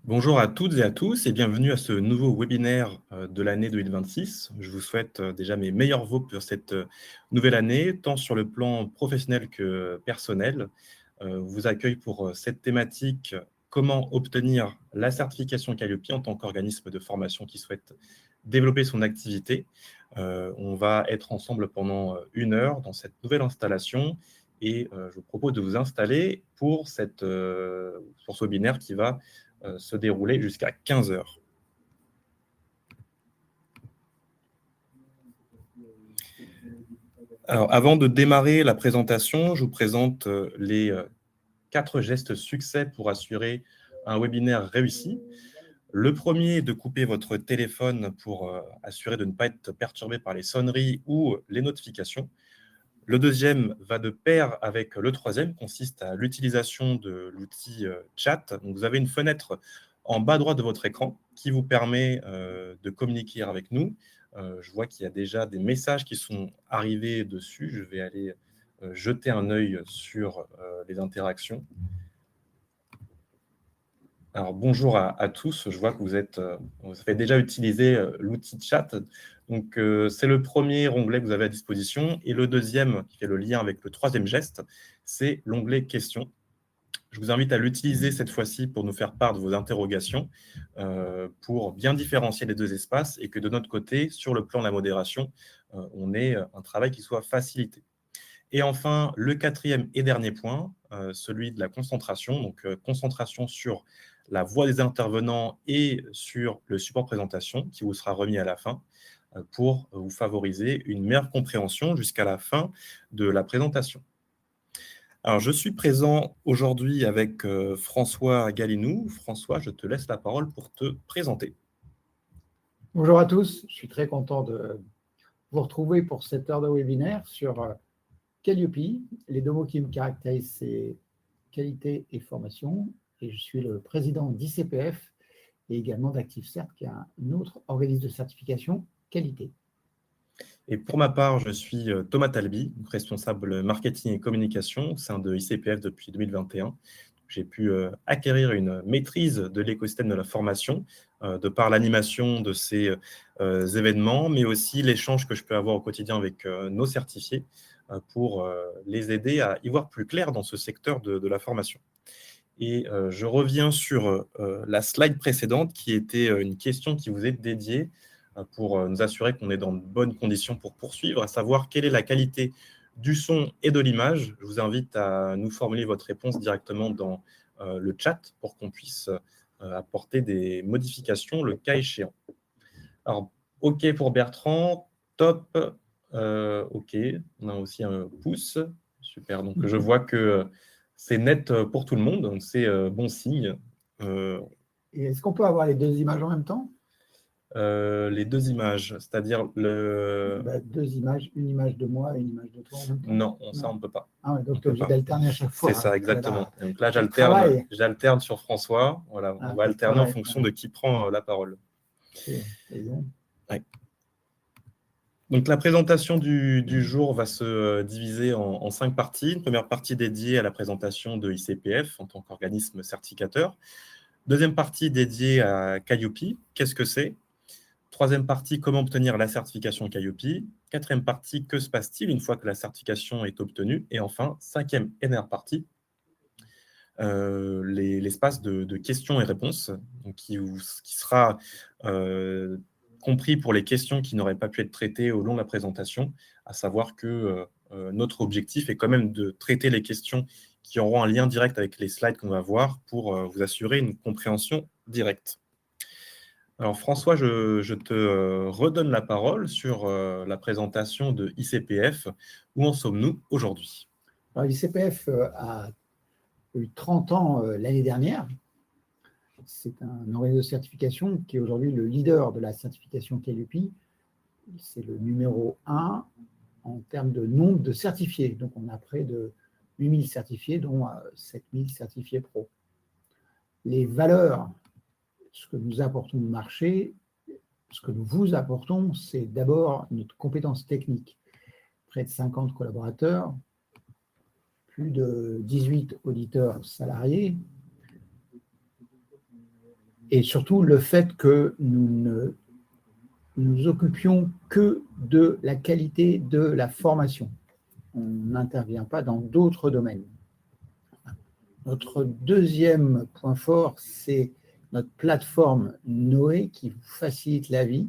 Bonjour à toutes et à tous et bienvenue à ce nouveau webinaire de l'année 2026. Je vous souhaite déjà mes meilleurs vœux pour cette nouvelle année, tant sur le plan professionnel que personnel. Je vous accueille pour cette thématique, comment obtenir la certification Calliope en tant qu'organisme de formation qui souhaite développer son activité. On va être ensemble pendant 1 heure dans cette nouvelle installation et je vous propose de vous installer pour ce webinaire qui va se dérouler jusqu'à 15 heures. Alors, avant de démarrer la présentation, je vous présente les 4 gestes succès pour assurer un webinaire réussi. Le premier est de couper votre téléphone pour assurer de ne pas être perturbé par les sonneries ou les notifications. Le deuxième va de pair avec le troisième, consiste à l'utilisation de l'outil chat. Donc, vous avez une fenêtre en bas à droite de votre écran qui vous permet de communiquer avec nous. Je vois qu'il y a déjà des messages qui sont arrivés dessus. Je vais aller jeter un œil sur les interactions. Alors, bonjour à tous. Je vois que vous avez déjà utilisé l'outil chat. Donc, c'est le premier onglet que vous avez à disposition. Et le deuxième, qui fait le lien avec le troisième geste, c'est l'onglet questions. Je vous invite à l'utiliser cette fois-ci pour nous faire part de vos interrogations, pour bien différencier les deux espaces et que de notre côté, sur le plan de la modération, on ait un travail qui soit facilité. Et enfin, le quatrième et dernier point, celui de la concentration. Donc, concentration sur la voix des intervenants et sur le support présentation qui vous sera remis à la fin pour vous favoriser une meilleure compréhension jusqu'à la fin de la présentation. Alors, je suis présent aujourd'hui avec François Galinou. François, je te laisse la parole pour te présenter. Bonjour à tous, je suis très content de vous retrouver pour cette heure de webinaire sur Calliope. Les deux mots qui me caractérisent, c'est qualité et formation. Et je suis le président d'ICPF et également d'ActiveCert, qui est un autre organisme de certification qualité. Et pour ma part, je suis Thomas Talby, responsable marketing et communication au sein de ICPF depuis 2021. J'ai pu acquérir une maîtrise de l'écosystème de la formation de par l'animation de ces événements, mais aussi l'échange que je peux avoir au quotidien avec nos certifiés pour les aider à y voir plus clair dans ce secteur de la formation. Et je reviens sur la slide précédente qui était une question qui vous est dédiée pour nous assurer qu'on est dans de bonnes conditions pour poursuivre, à savoir quelle est la qualité du son et de l'image. Je vous invite à nous formuler votre réponse directement dans le chat pour qu'on puisse apporter des modifications le cas échéant. Alors, OK pour Bertrand, top, OK, on a aussi un pouce, super, donc je vois que c'est net pour tout le monde, donc c'est bon signe. Et est-ce qu'on peut avoir les deux images en même temps? Les deux images, c'est-à-dire deux images, une image de moi et une image de toi en même temps? Non, ça on ne peut pas. Ah ouais, donc tu es obligé d'alterner à chaque fois. C'est ça, exactement. Voilà. Donc là, Travail. j'alterne sur François. Voilà, on va alterner en fonction de qui prend la parole. C'est bon. Ouais. Donc, la présentation du jour va se diviser en 5 parties. Une première partie dédiée à la présentation de ICPF en tant qu'organisme certificateur. Deuxième partie dédiée à Calliope. Qu'est-ce que c'est? Troisième partie, comment obtenir la certification Calliope. Quatrième partie, que se passe-t-il une fois que la certification est obtenue? Et enfin, cinquième et dernière partie, l'espace de questions et réponses, donc qui sera compris pour les questions qui n'auraient pas pu être traitées au long de la présentation, à savoir que notre objectif est quand même de traiter les questions qui auront un lien direct avec les slides qu'on va voir pour vous assurer une compréhension directe. Alors François, je te redonne la parole sur la présentation de ICPF. Où en sommes-nous aujourd'hui? Alors, ICPF a eu 30 ans l'année dernière. C'est un organisme de certification qui est aujourd'hui le leader de la certification Calliope. C'est le numéro 1 en termes de nombre de certifiés. Donc, on a près de 8000 certifiés, dont 7000 certifiés pro. Les valeurs, ce que nous apportons au marché, ce que nous vous apportons, c'est d'abord notre compétence technique. Près de 50 collaborateurs, plus de 18 auditeurs salariés, Et surtout, le fait que nous ne nous occupions que de la qualité de la formation. On n'intervient pas dans d'autres domaines. Notre deuxième point fort, c'est notre plateforme Noé qui vous facilite la vie,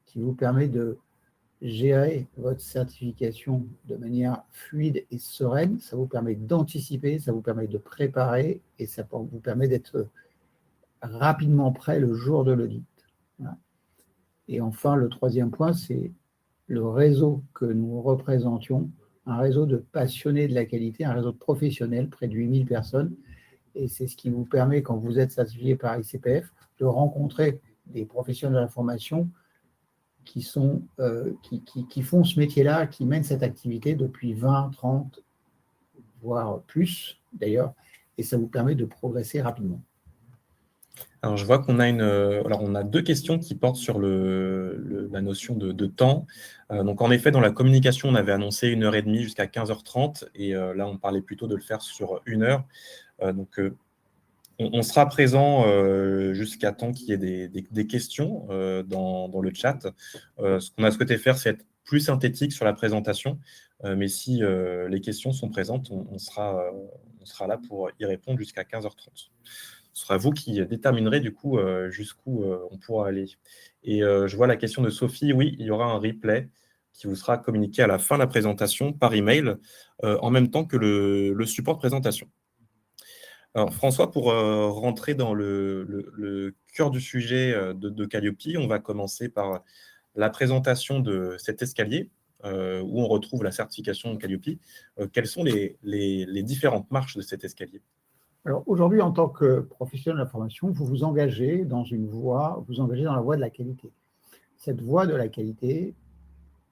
qui vous permet de gérer votre certification de manière fluide et sereine. Ça vous permet d'anticiper, ça vous permet de préparer et ça vous permet d'être rapidement prêt le jour de l'audit. Voilà. Et enfin, le troisième point, c'est le réseau que nous représentions, un réseau de passionnés de la qualité, un réseau de professionnels, près de 8000 personnes. Et c'est ce qui vous permet, quand vous êtes certifié par ICPF, de rencontrer des professionnels de l'information qui font ce métier-là, qui mènent cette activité depuis 20, 30, voire plus d'ailleurs, et ça vous permet de progresser rapidement. Alors, je vois qu'on a on a deux questions qui portent sur la notion de temps. Donc, en effet, dans la communication, on avait annoncé 1h30 jusqu'à 15h30, et là, on parlait plutôt de le faire sur 1 heure. Donc, on sera présent jusqu'à temps qu'il y ait des questions dans le chat. Ce qu'on a souhaité faire, c'est être plus synthétique sur la présentation, mais si les questions sont présentes, on sera là pour y répondre jusqu'à 15h30. Ce sera vous qui déterminerez du coup jusqu'où on pourra aller. Et je vois la question de Sophie. Oui, il y aura un replay qui vous sera communiqué à la fin de la présentation par email, en même temps que le support de présentation. Alors François, pour rentrer dans le cœur du sujet de Calliope, on va commencer par la présentation de cet escalier où on retrouve la certification Calliope. Quelles sont les différentes marches de cet escalier ? Alors aujourd'hui, en tant que professionnel de la formation, vous vous engagez dans la voie de la qualité. Cette voie de la qualité,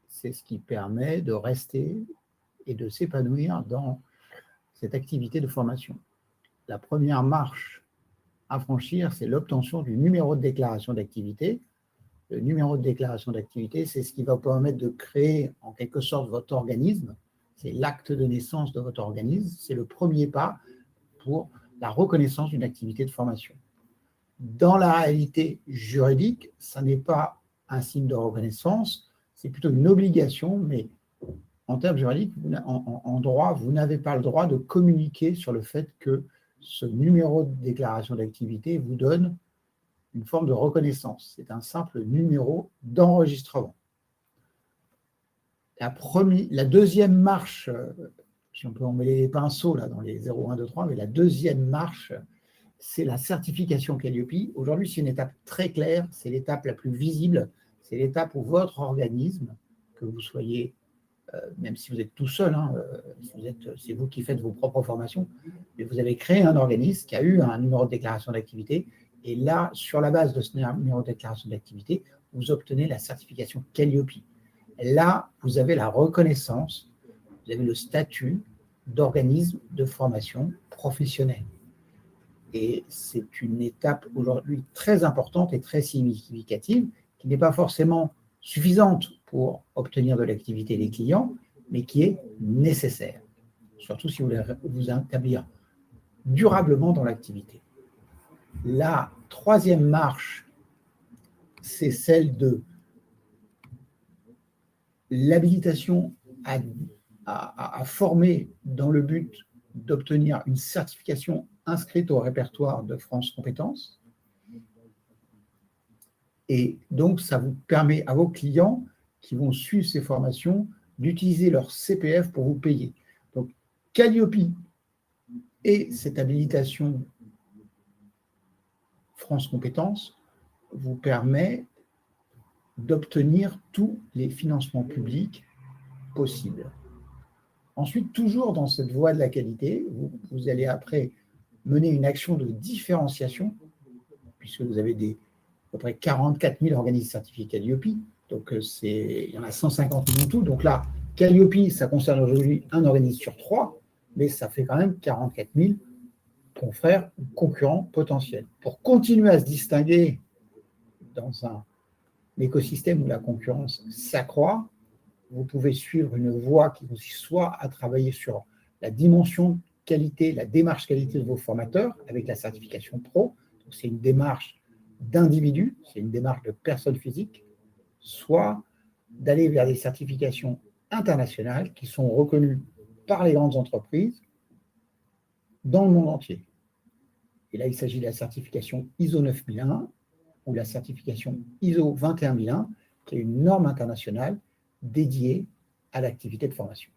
c'est ce qui permet de rester et de s'épanouir dans cette activité de formation. La première marche à franchir, c'est l'obtention du numéro de déclaration d'activité. Le numéro de déclaration d'activité, c'est ce qui va vous permettre de créer en quelque sorte votre organisme. C'est l'acte de naissance de votre organisme. C'est le premier pas pour la reconnaissance d'une activité de formation. Dans la réalité juridique, ça n'est pas un signe de reconnaissance, c'est plutôt une obligation, mais en termes juridiques, en droit, vous n'avez pas le droit de communiquer sur le fait que ce numéro de déclaration d'activité vous donne une forme de reconnaissance. C'est un simple numéro d'enregistrement. La deuxième marche, si on peut emmêler les pinceaux là, dans les 0, 1, 2, 3, mais la deuxième marche, c'est la certification Calliope. Aujourd'hui, c'est une étape très claire, c'est l'étape la plus visible, c'est l'étape où votre organisme, que vous soyez, même si vous êtes tout seul, hein, c'est vous qui faites vos propres formations, mais vous avez créé un organisme qui a eu un numéro de déclaration d'activité, et là, sur la base de ce numéro de déclaration d'activité, vous obtenez la certification Calliope. Là, vous avez la reconnaissance, vous avez le statut d'organisme de formation professionnelle. Et c'est une étape aujourd'hui très importante et très significative, qui n'est pas forcément suffisante pour obtenir de l'activité des clients, mais qui est nécessaire, surtout si vous voulez vous établir durablement dans l'activité. La troisième marche, c'est celle de l'habilitation à former dans le but d'obtenir une certification inscrite au répertoire de France Compétences. Et donc, ça vous permet à vos clients qui vont suivre ces formations d'utiliser leur CPF pour vous payer. Donc, Calliope et cette habilitation France Compétences vous permet d'obtenir tous les financements publics possibles. Ensuite, toujours dans cette voie de la qualité, vous allez après mener une action de différenciation, puisque vous avez à peu près 44 000 organismes certifiés Calliope, donc il y en a 150 000 en tout. Donc là, Calliope, ça concerne aujourd'hui un organisme sur 3, mais ça fait quand même 44 000 confrères ou concurrents potentiels. Pour continuer à se distinguer dans un écosystème où la concurrence s'accroît, vous pouvez suivre une voie qui consiste soit à travailler sur la dimension qualité, la démarche qualité de vos formateurs avec la certification pro. C'est une démarche d'individus, c'est une démarche de personnes physiques, soit d'aller vers des certifications internationales qui sont reconnues par les grandes entreprises dans le monde entier. Et là, il s'agit de la certification ISO 9001 ou la certification ISO 21001, qui est une norme internationale dédiée à l'activité de formation.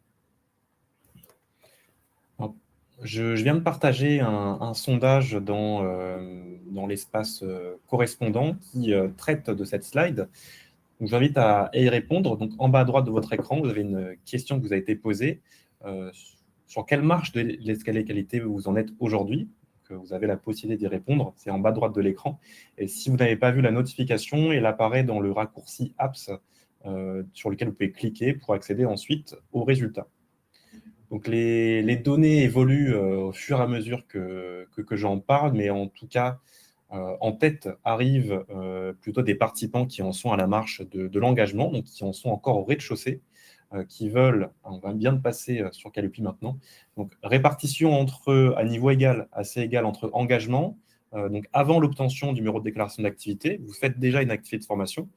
Je viens de partager un sondage dans l'espace correspondant qui traite de cette slide. Donc, j'invite à y répondre. Donc, en bas à droite de votre écran, vous avez une question qui vous a été posée. Sur quelle marche de l'escalier qualité vous en êtes aujourd'hui? Vous avez la possibilité d'y répondre. C'est en bas à droite de l'écran. Et si vous n'avez pas vu la notification, elle apparaît dans le raccourci Apps sur lequel vous pouvez cliquer pour accéder ensuite aux résultats. Donc, les données évoluent au fur et à mesure que j'en parle, mais en tout cas, en tête arrivent plutôt des participants qui en sont à la marche de l'engagement, donc qui en sont encore au rez-de-chaussée, qui veulent, on va bien passer sur Calliope maintenant, donc répartition à niveau égal, assez égal entre engagement, donc avant l'obtention du numéro de déclaration d'activité, vous faites déjà une activité de formation,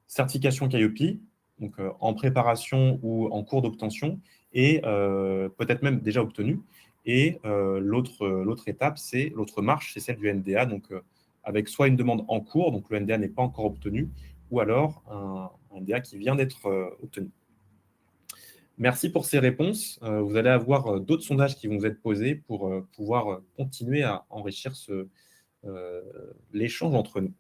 certification Calliope, donc en préparation ou en cours d'obtention, et peut-être même déjà obtenu. Et l'autre étape, l'autre marche, c'est celle du NDA, donc avec soit une demande en cours, donc le NDA n'est pas encore obtenu, ou alors un NDA qui vient d'être obtenu. Merci pour ces réponses. Vous allez avoir d'autres sondages qui vont vous être posés pour pouvoir continuer à enrichir l'échange entre nous.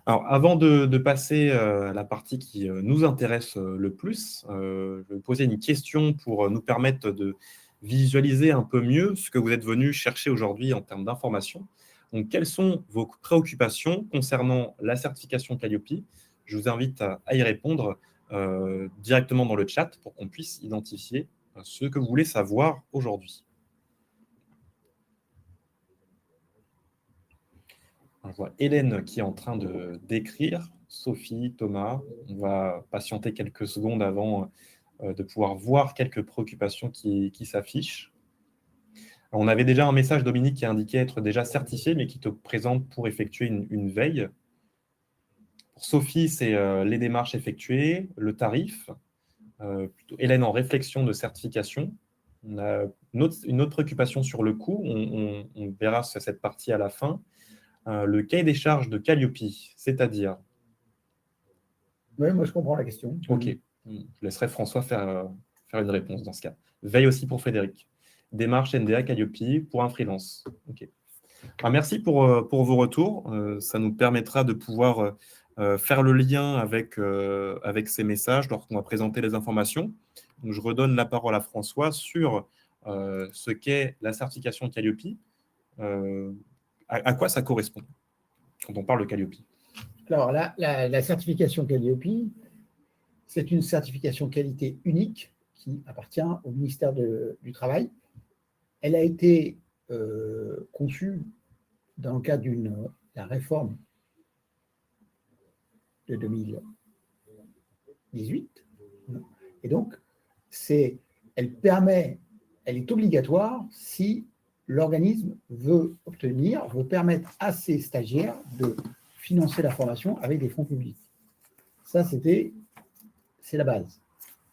Alors, avant de passer à la partie qui nous intéresse le plus, je vais vous poser une question pour nous permettre de visualiser un peu mieux ce que vous êtes venu chercher aujourd'hui en termes d'informations. Donc, quelles sont vos préoccupations concernant la certification Calliope? Je vous invite à y répondre directement dans le chat pour qu'on puisse identifier ce que vous voulez savoir aujourd'hui. On voit Hélène qui est en train d'écrire, Sophie, Thomas. On va patienter quelques secondes avant de pouvoir voir quelques préoccupations qui s'affichent. On avait déjà un message, Dominique, qui indiquait être déjà certifié, mais qui te présente pour effectuer une veille. Pour Sophie, c'est les démarches effectuées, le tarif. Plutôt Hélène en réflexion de certification. On a une autre préoccupation sur le coût. On verra cette partie à la fin. Le cahier des charges de Calliope, c'est-à-dire? Oui, moi je comprends la question. Ok, je laisserai François faire une réponse dans ce cas. Veille aussi pour Frédéric. Démarche NDA Calliope pour un freelance. Ok. Alors, merci pour vos retours. Ça nous permettra de pouvoir faire le lien avec ces messages lorsqu'on va présenter les informations. Donc, je redonne la parole à François sur ce qu'est la certification Calliope. À quoi ça correspond quand on parle de Calliope? Alors, la certification Calliope, c'est une certification qualité unique qui appartient au ministère du Travail. Elle a été conçue dans le cadre de la réforme de 2018. Et donc, elle est obligatoire si l'organisme veut permettre à ses stagiaires de financer la formation avec des fonds publics. Ça, c'est la base.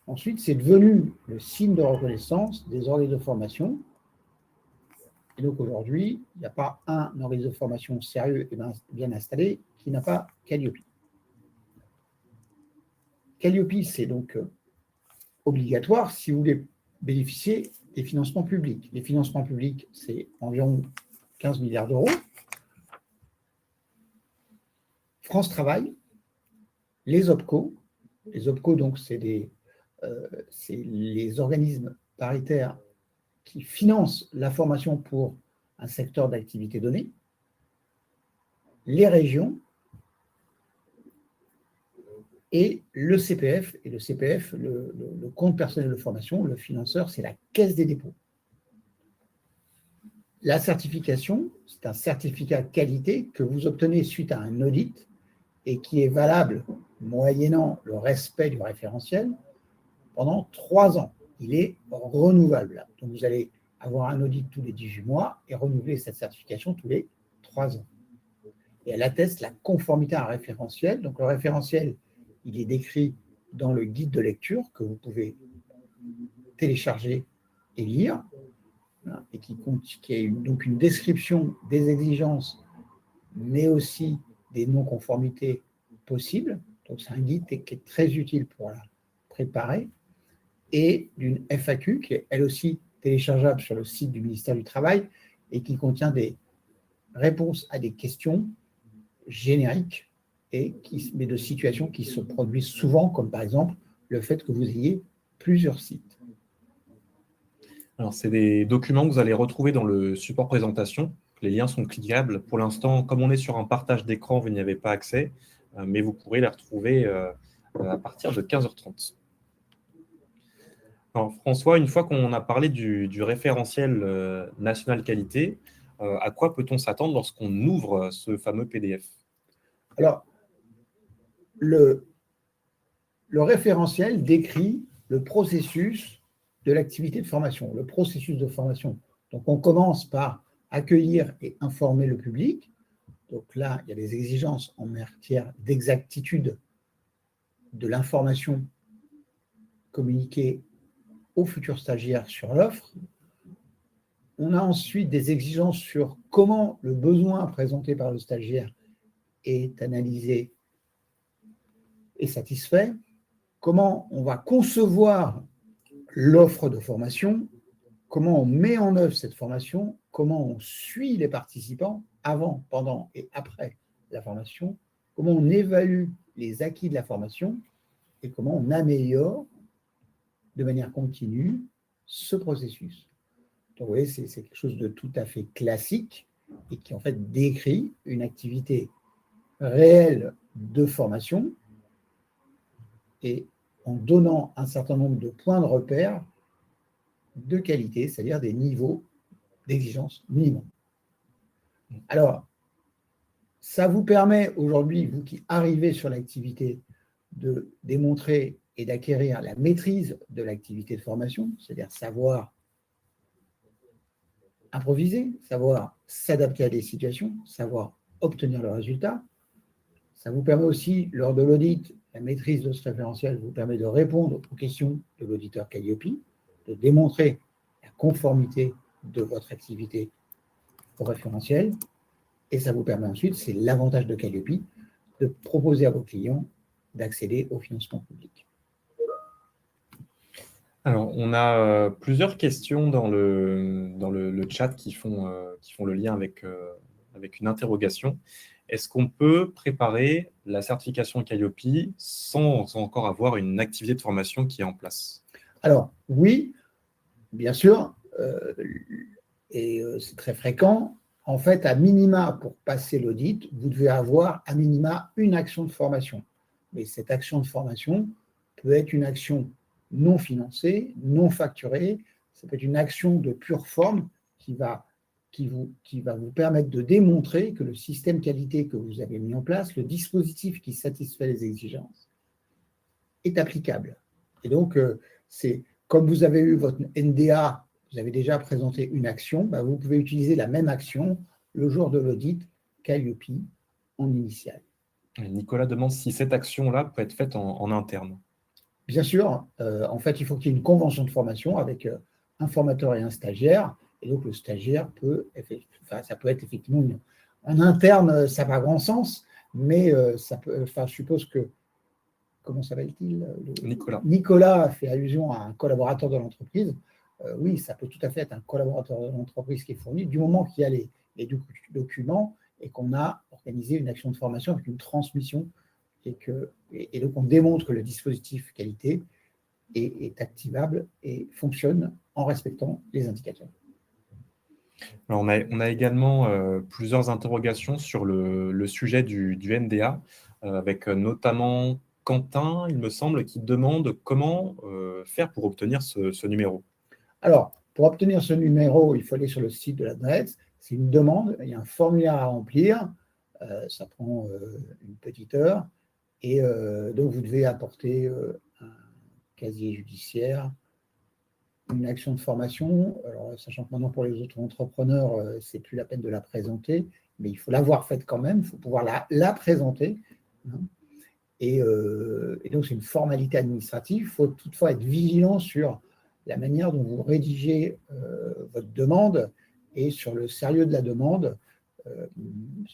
Ensuite, c'est devenu le signe de reconnaissance des organismes de formation. Et donc, aujourd'hui, il n'y a pas un organisme de formation sérieux et bien installé qui n'a pas Calliope. Calliope, c'est donc obligatoire si vous voulez bénéficier des financements publics. Les financements publics, c'est environ 15 milliards d'euros. France Travail, les OPCO, donc, c'est les organismes paritaires qui financent la formation pour un secteur d'activité donné, les régions et le CPF. Et le CPF, le compte personnel de formation, le financeur, c'est la Caisse des dépôts. La certification, c'est un certificat qualité que vous obtenez suite à un audit et qui est valable moyennant le respect du référentiel pendant 3 ans. Il est renouvelable. Donc, vous allez avoir un audit tous les 18 mois et renouveler cette certification tous les 3 ans. et elle atteste la conformité à un référentiel. Donc le référentiel, il est décrit dans le guide de lecture que vous pouvez télécharger et lire, hein, et qui est donc une description des exigences, mais aussi des non-conformités possibles. Donc c'est un guide qui est très utile pour la préparer, et d'une FAQ qui est elle aussi téléchargeable sur le site du ministère du Travail et qui contient des réponses à des questions génériques mais de situations qui se produisent souvent, comme par exemple le fait que vous ayez plusieurs sites. Alors, c'est des documents que vous allez retrouver dans le support présentation. Les liens sont cliquables. Pour l'instant, comme on est sur un partage d'écran, vous n'y avez pas accès, mais vous pourrez les retrouver à partir de 15h30. Alors, François, une fois qu'on a parlé du référentiel national qualité, à quoi peut-on s'attendre lorsqu'on ouvre ce fameux PDF? Alors, le référentiel décrit le processus de l'activité de formation, le processus de formation. Donc, on commence par accueillir et informer le public. Donc là, il y a des exigences en matière d'exactitude de l'information communiquée aux futurs stagiaires sur l'offre. On a ensuite des exigences sur comment le besoin présenté par le stagiaire est analysé et satisfait, comment on va concevoir l'offre de formation, comment on met en œuvre cette formation, comment on suit les participants avant, pendant et après la formation, comment on évalue les acquis de la formation et comment on améliore de manière continue ce processus. Donc, vous voyez, c'est quelque chose de tout à fait classique et qui, en fait, décrit une activité réelle de formation et en donnant un certain nombre de points de repère de qualité, c'est-à-dire des niveaux d'exigence minimum. Alors, ça vous permet aujourd'hui, vous qui arrivez sur l'activité, de démontrer et d'acquérir la maîtrise de l'activité de formation, c'est-à-dire savoir improviser, savoir s'adapter à des situations, savoir obtenir le résultat. Ça vous permet aussi, lors de l'audit, la maîtrise de ce référentiel vous permet de répondre aux questions de l'auditeur Calliope, de démontrer la conformité de votre activité au référentiel, et ça vous permet ensuite, c'est l'avantage de Calliope, de proposer à vos clients d'accéder au financement public. Alors, on a plusieurs questions dans le chat qui font le lien avec une interrogation. Est-ce qu'on peut préparer la certification Calliope sans encore avoir une activité de formation qui est en place? Alors, oui, bien sûr, et c'est très fréquent. En fait, à minima, pour passer l'audit, vous devez avoir à minima une action de formation. Mais cette action de formation peut être une action non financée, non facturée. Ça peut être une action de pure forme qui va vous permettre de démontrer que le système qualité que vous avez mis en place, le dispositif qui satisfait les exigences, est applicable. Et donc, c'est comme vous avez eu votre NDA, vous avez déjà présenté une action, bah, vous pouvez utiliser la même action le jour de l'audit Calliope en initial. Nicolas demande si cette action-là peut être faite en interne. Bien sûr, en fait, il faut qu'il y ait une convention de formation avec un formateur et un stagiaire. Et donc, le stagiaire ça peut être effectivement en interne, ça n'a pas grand sens, mais ça peut, je suppose que, comment s'appelle-t-il? Nicolas. Nicolas fait allusion à un collaborateur de l'entreprise. Oui, ça peut tout à fait être un collaborateur de l'entreprise qui est fourni, du moment qu'il y a les documents et qu'on a organisé une action de formation avec une transmission et donc on démontre que le dispositif qualité est activable et fonctionne en respectant les indicateurs. Alors, on a également plusieurs interrogations sur le sujet du NDA, avec notamment Quentin, il me semble, qui demande comment faire pour obtenir ce numéro. Alors, pour obtenir ce numéro, il faut aller sur le site de l'adresse. C'est une demande, il y a un formulaire à remplir, ça prend une petite heure, et donc vous devez apporter un casier judiciaire, une action de formation. Alors, sachant que maintenant, pour les autres entrepreneurs, c'est plus la peine de la présenter, mais il faut l'avoir faite quand même, il faut pouvoir la présenter. Hein. Et donc, c'est une formalité administrative. Il faut toutefois être vigilant sur la manière dont vous rédigez votre demande et sur le sérieux de la demande.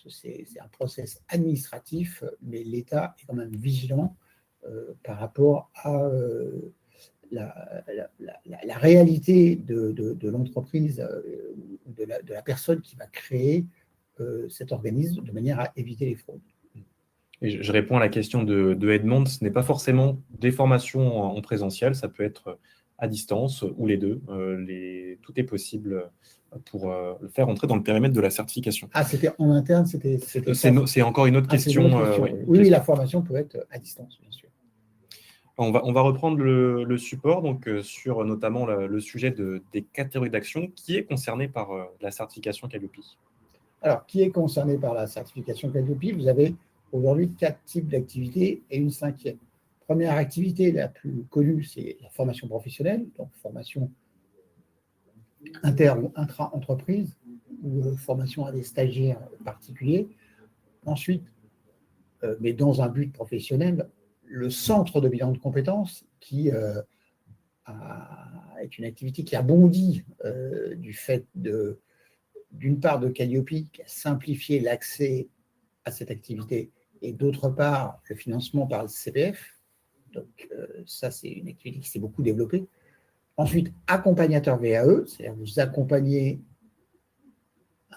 C'est un process administratif, mais l'État est quand même vigilant par rapport à la réalité de l'entreprise, de la personne qui va créer cet organisme, de manière à éviter les fraudes. Et je réponds à la question de Edmond, ce n'est pas forcément des formations en présentiel, ça peut être à distance ou les deux. Tout est possible pour le faire entrer dans le périmètre de la certification. Ah, c'était en interne, c'est encore une autre question. Oui, la formation peut être à distance, bien sûr. On va reprendre le support, donc sur notamment le sujet des catégories d'actions. Qui est concerné par la certification Calliope? Alors, qui est concerné par la certification Calliope? Vous avez aujourd'hui 4 types d'activités et une 5e. Première activité, la plus connue, c'est la formation professionnelle, donc formation inter- ou intra-entreprise, ou formation à des stagiaires particuliers. Ensuite, mais dans un but professionnel, le centre de bilan de compétences, qui est une activité qui a bondi du fait d'une part de Calliope, qui a simplifié l'accès à cette activité, et d'autre part, le financement par le CPF. Donc, ça, c'est une activité qui s'est beaucoup développée. Ensuite, accompagnateur VAE, c'est-à-dire vous accompagnez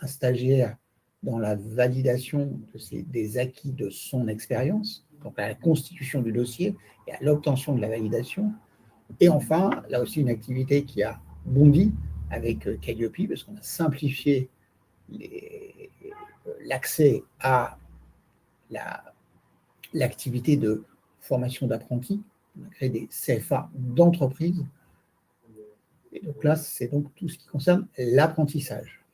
un stagiaire dans la validation des acquis de son expérience, donc à la constitution du dossier et à l'obtention de la validation. Et enfin, là aussi, une activité qui a bondi avec Calliope, parce qu'on a simplifié l'accès à l'activité de formation d'apprentis. On a créé des CFA d'entreprise. Et donc là, c'est donc tout ce qui concerne l'apprentissage.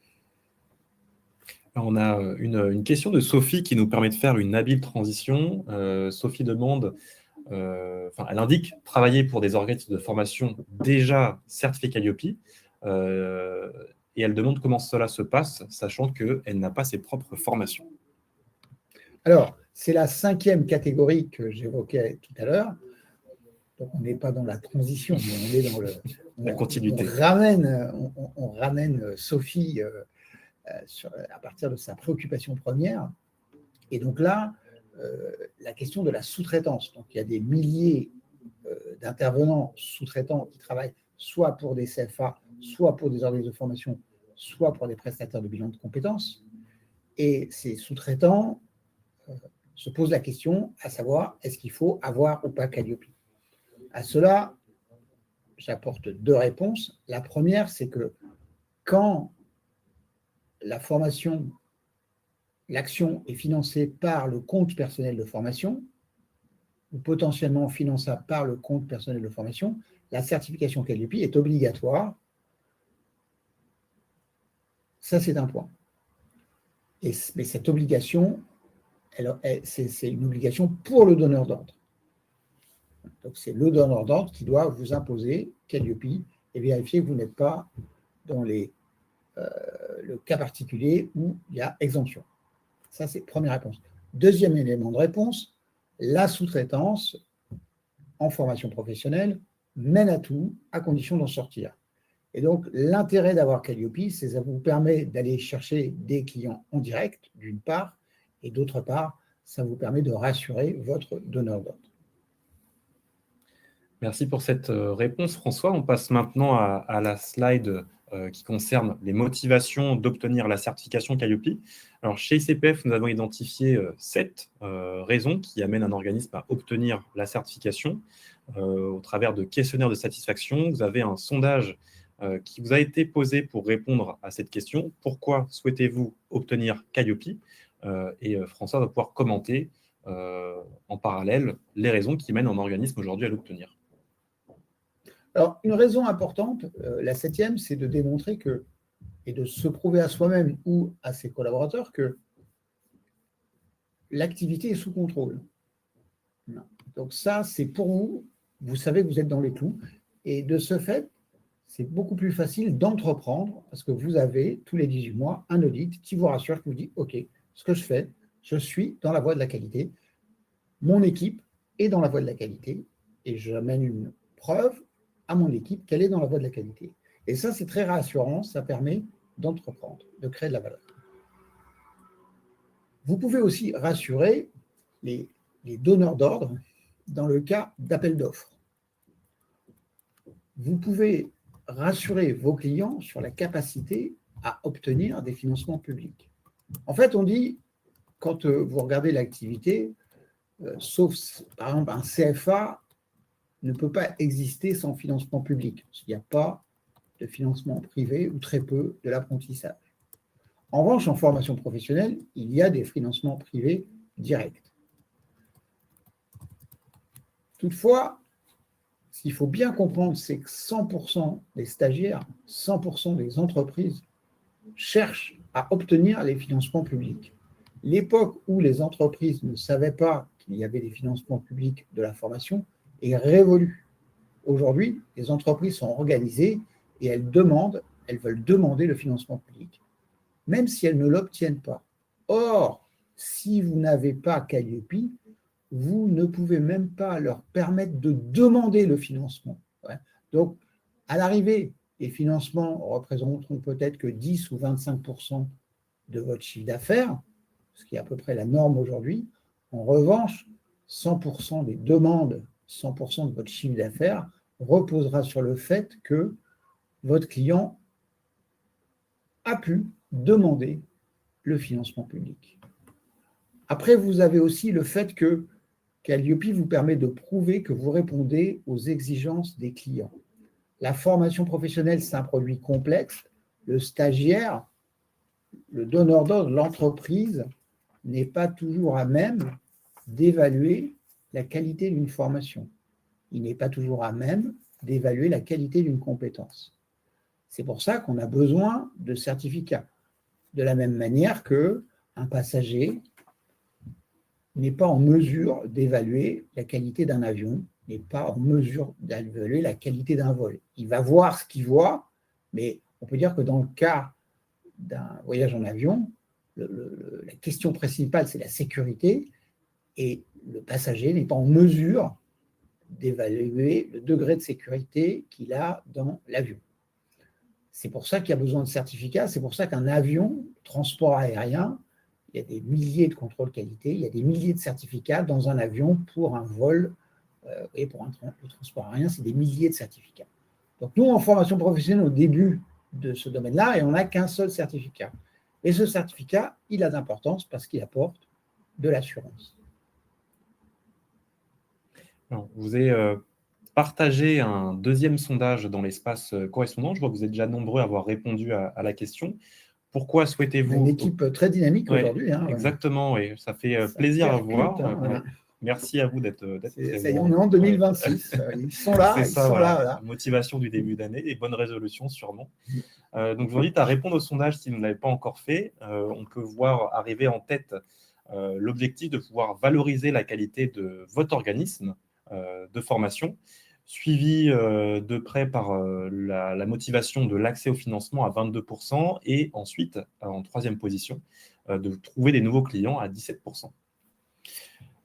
On a une question de Sophie qui nous permet de faire une habile transition. Sophie demande, elle indique travailler pour des organismes de formation déjà certifiés Calliope, et elle demande comment cela se passe, sachant qu'elle n'a pas ses propres formations. Alors, c'est la 5e catégorie que j'évoquais tout à l'heure. Donc, on n'est pas dans la transition, mais on est dans la continuité. On ramène Sophie à partir de sa préoccupation première. Et donc là, la question de la sous-traitance. Donc, il y a des milliers d'intervenants sous-traitants qui travaillent soit pour des CFA, soit pour des organismes de formation, soit pour des prestataires de bilan de compétences. Et ces sous-traitants se posent la question à savoir, est-ce qu'il faut avoir ou pas Calliope? À cela, j'apporte 2 réponses. La première, c'est que quand la formation, l'action est financée par le compte personnel de formation, ou potentiellement finançable par le compte personnel de formation, la certification Calliope est obligatoire. Ça, c'est un point. Mais cette obligation, c'est une obligation pour le donneur d'ordre. Donc, c'est le donneur d'ordre qui doit vous imposer Calliope et vérifier que vous n'êtes pas dans le cas particulier où il y a exemption. Ça, c'est première réponse. Deuxième élément de réponse, la sous-traitance en formation professionnelle mène à tout, à condition d'en sortir. Et donc, l'intérêt d'avoir Calliope, c'est que ça vous permet d'aller chercher des clients en direct, d'une part, et d'autre part, ça vous permet de rassurer votre donneur d'ordre. Merci pour cette réponse, François. On passe maintenant à la slide qui concerne les motivations d'obtenir la certification Calliope. Alors, chez ICPF, nous avons identifié 7 raisons qui amènent un organisme à obtenir la certification au travers de questionnaires de satisfaction. Vous avez un sondage qui vous a été posé pour répondre à cette question. Pourquoi souhaitez-vous obtenir Calliope? Et François va pouvoir commenter en parallèle les raisons qui mènent un organisme aujourd'hui à l'obtenir. Alors, une raison importante, la 7e, c'est de démontrer et de se prouver à soi-même ou à ses collaborateurs que l'activité est sous contrôle. Donc ça, c'est pour vous, vous savez que vous êtes dans les clous. Et de ce fait, c'est beaucoup plus facile d'entreprendre parce que vous avez tous les 18 mois un audit qui vous rassure, qui vous dit, OK, ce que je fais, je suis dans la voie de la qualité, mon équipe est dans la voie de la qualité et j'amène une preuve à mon équipe qu'elle est dans la voie de la qualité. Et ça, c'est très rassurant, ça permet d'entreprendre, de créer de la valeur. Vous pouvez aussi rassurer les donneurs d'ordre dans le cas d'appel d'offres. Vous pouvez rassurer vos clients sur la capacité à obtenir des financements publics. En fait, on dit, quand vous regardez l'activité, sauf par exemple un CFA ne peut pas exister sans financement public. Il n'y a pas de financement privé ou très peu de l'apprentissage. En revanche, en formation professionnelle, il y a des financements privés directs. Toutefois, ce qu'il faut bien comprendre, c'est que 100% des stagiaires, 100% des entreprises cherchent à obtenir les financements publics. L'époque où les entreprises ne savaient pas qu'il y avait des financements publics de la formation est révolue. Aujourd'hui, les entreprises sont organisées et elles veulent demander le financement public, même si elles ne l'obtiennent pas. Or, si vous n'avez pas Calliope, vous ne pouvez même pas leur permettre de demander le financement. Donc, à l'arrivée, les financements représenteront peut-être que 10 ou 25% de votre chiffre d'affaires, ce qui est à peu près la norme aujourd'hui. En revanche, 100% des demandes, 100% de votre chiffre d'affaires reposera sur le fait que votre client a pu demander le financement public. Après, vous avez aussi le fait que Calliope vous permet de prouver que vous répondez aux exigences des clients. La formation professionnelle, c'est un produit complexe. Le stagiaire, le donneur d'ordre, l'entreprise, n'est pas toujours à même d'évaluer la qualité d'une formation. Il n'est pas toujours à même d'évaluer la qualité d'une compétence. C'est pour ça qu'on a besoin de certificats. De la même manière qu'un passager n'est pas en mesure d'évaluer la qualité d'un avion, n'est pas en mesure d'évaluer la qualité d'un vol. Il va voir ce qu'il voit, mais on peut dire que dans le cas d'un voyage en avion, la question principale, c'est la sécurité, et le passager n'est pas en mesure d'évaluer le degré de sécurité qu'il a dans l'avion. C'est pour ça qu'il y a besoin de certificats, c'est pour ça qu'un avion, transport aérien, il y a des milliers de contrôles qualité, il y a des milliers de certificats dans un avion pour un vol, et pour le transport aérien, c'est des milliers de certificats. Donc nous, en formation professionnelle, au début de ce domaine-là, et on n'a qu'un seul certificat. Et ce certificat, il a d'importance parce qu'il apporte de l'assurance. Alors, je vous ai partagé un deuxième sondage dans l'espace correspondant. Je vois que vous êtes déjà nombreux à avoir répondu à la question. Pourquoi souhaitez-vous… Une équipe très dynamique aujourd'hui. Hein, exactement, et ça fait plaisir à voir. Hein, voilà. Merci à vous d'être présents. Ça y est, on est en 2026. Ils sont là, c'est ils ça, sont voilà. là. Motivation du début d'année et bonne résolution sûrement. Donc je vous invite à répondre au sondage si vous ne l'avez pas encore fait. On peut voir arriver en tête l'objectif de pouvoir valoriser la qualité de votre organisme de formation, suivi de près par la motivation de l'accès au financement à 22% et ensuite, en troisième position, de trouver des nouveaux clients à 17%.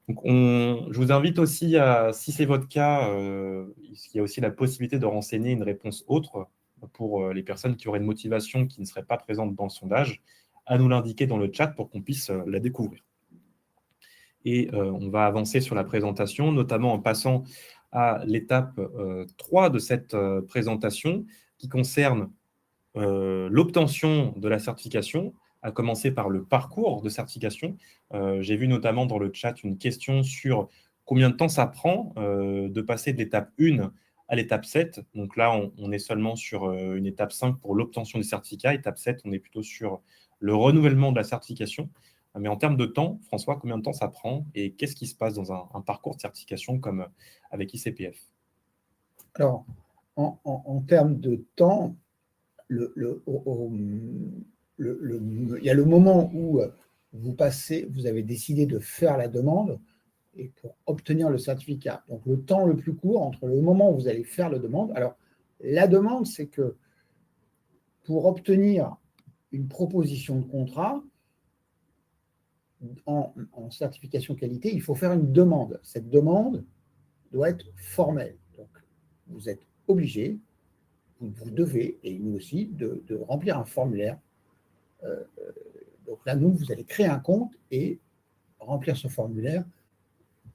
Donc je vous invite aussi, si c'est votre cas, il y a aussi la possibilité de renseigner une réponse autre pour les personnes qui auraient une motivation qui ne serait pas présente dans le sondage, à nous l'indiquer dans le chat pour qu'on puisse la découvrir. Et on va avancer sur la présentation, notamment en passant à l'étape 3 de cette présentation qui concerne l'obtention de la certification, à commencer par le parcours de certification. J'ai vu notamment dans le chat une question sur combien de temps ça prend de passer de l'étape 1 à l'étape 7. Donc là, on est seulement sur une étape 5 pour l'obtention du certificat. Étape 7, on est plutôt sur le renouvellement de la certification. Mais en termes de temps, François, combien de temps ça prend et qu'est-ce qui se passe dans un parcours de certification comme avec ICPF? Alors, en termes de temps, il y a le moment où vous avez décidé de faire la demande et pour obtenir le certificat. Donc, le temps le plus court entre le moment où vous allez faire la demande, alors La demande, c'est que pour obtenir une proposition de contrat en certification qualité, il faut faire une demande. Cette demande doit être formelle. Donc, vous êtes obligé, vous devez, et nous aussi, de remplir un formulaire. Donc là, vous allez créer un compte et remplir ce formulaire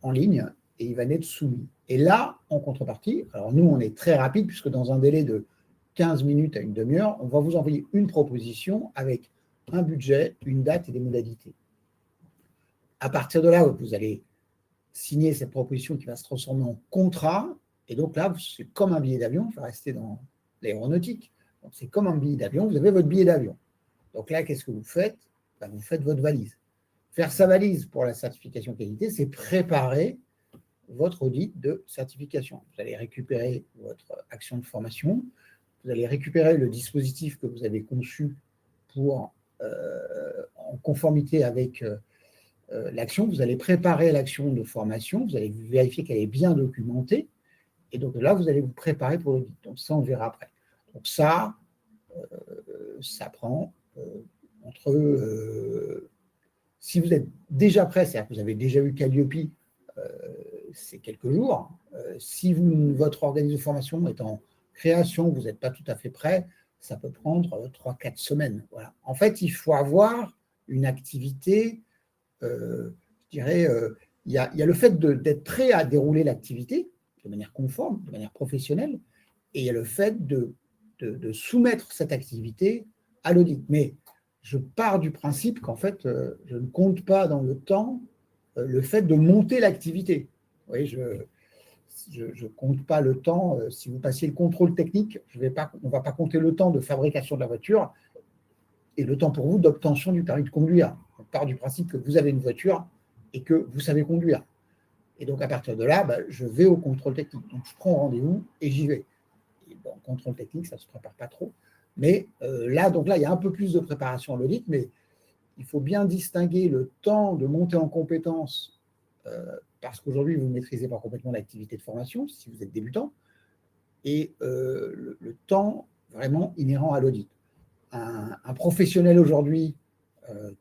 en ligne et il va être soumis. Et là, en contrepartie, alors nous, on est très rapide puisque dans un délai de 15 minutes à une demi-heure, on va vous envoyer une proposition avec un budget, une date et des modalités. À partir de là, vous allez signer cette proposition qui va se transformer en contrat. Et donc là, c'est comme un billet d'avion, il faut rester dans l'aéronautique. Donc c'est comme un billet d'avion, vous avez votre billet d'avion. Donc là, qu'est-ce que vous faites? Vous faites votre valise. Faire sa valise pour la certification qualité, c'est préparer votre audit de certification. Vous allez récupérer votre action de formation, vous allez récupérer le dispositif que vous avez conçu pour, en conformité avec l'action, vous allez préparer l'action de formation, vous allez vérifier qu'elle est bien documentée, et donc là, vous allez vous préparer pour l'audit. Donc ça, on verra après. Donc ça prend entre... si vous êtes déjà prêt, c'est-à-dire que vous avez déjà eu Calliope, c'est quelques jours. Si votre organisme de formation est en création, vous n'êtes pas tout à fait prêt, ça peut prendre 3-4 semaines. Voilà. En fait, il faut avoir une activité, je dirais, il y a le fait d'être prêt à dérouler l'activité de manière conforme, de manière professionnelle, et il y a le fait de soumettre cette activité à l'audit. Mais je pars du principe qu'en fait, je ne compte pas dans le temps le fait de monter l'activité. Vous voyez, je ne compte pas le temps. Si vous passiez le contrôle technique, on ne va pas compter le temps de fabrication de la voiture et le temps pour vous d'obtention du permis de conduire. On part du principe que vous avez une voiture et que vous savez conduire. Et donc, à partir de là, je vais au contrôle technique. Donc, je prends rendez-vous et j'y vais. Et bon, contrôle technique, ça ne se prépare pas trop. Mais là, il y a un peu plus de préparation à l'audit, mais il faut bien distinguer le temps de monter en compétence, parce qu'aujourd'hui, vous ne maîtrisez pas complètement l'activité de formation, si vous êtes débutant, et le temps vraiment inhérent à l'audit. Un professionnel aujourd'hui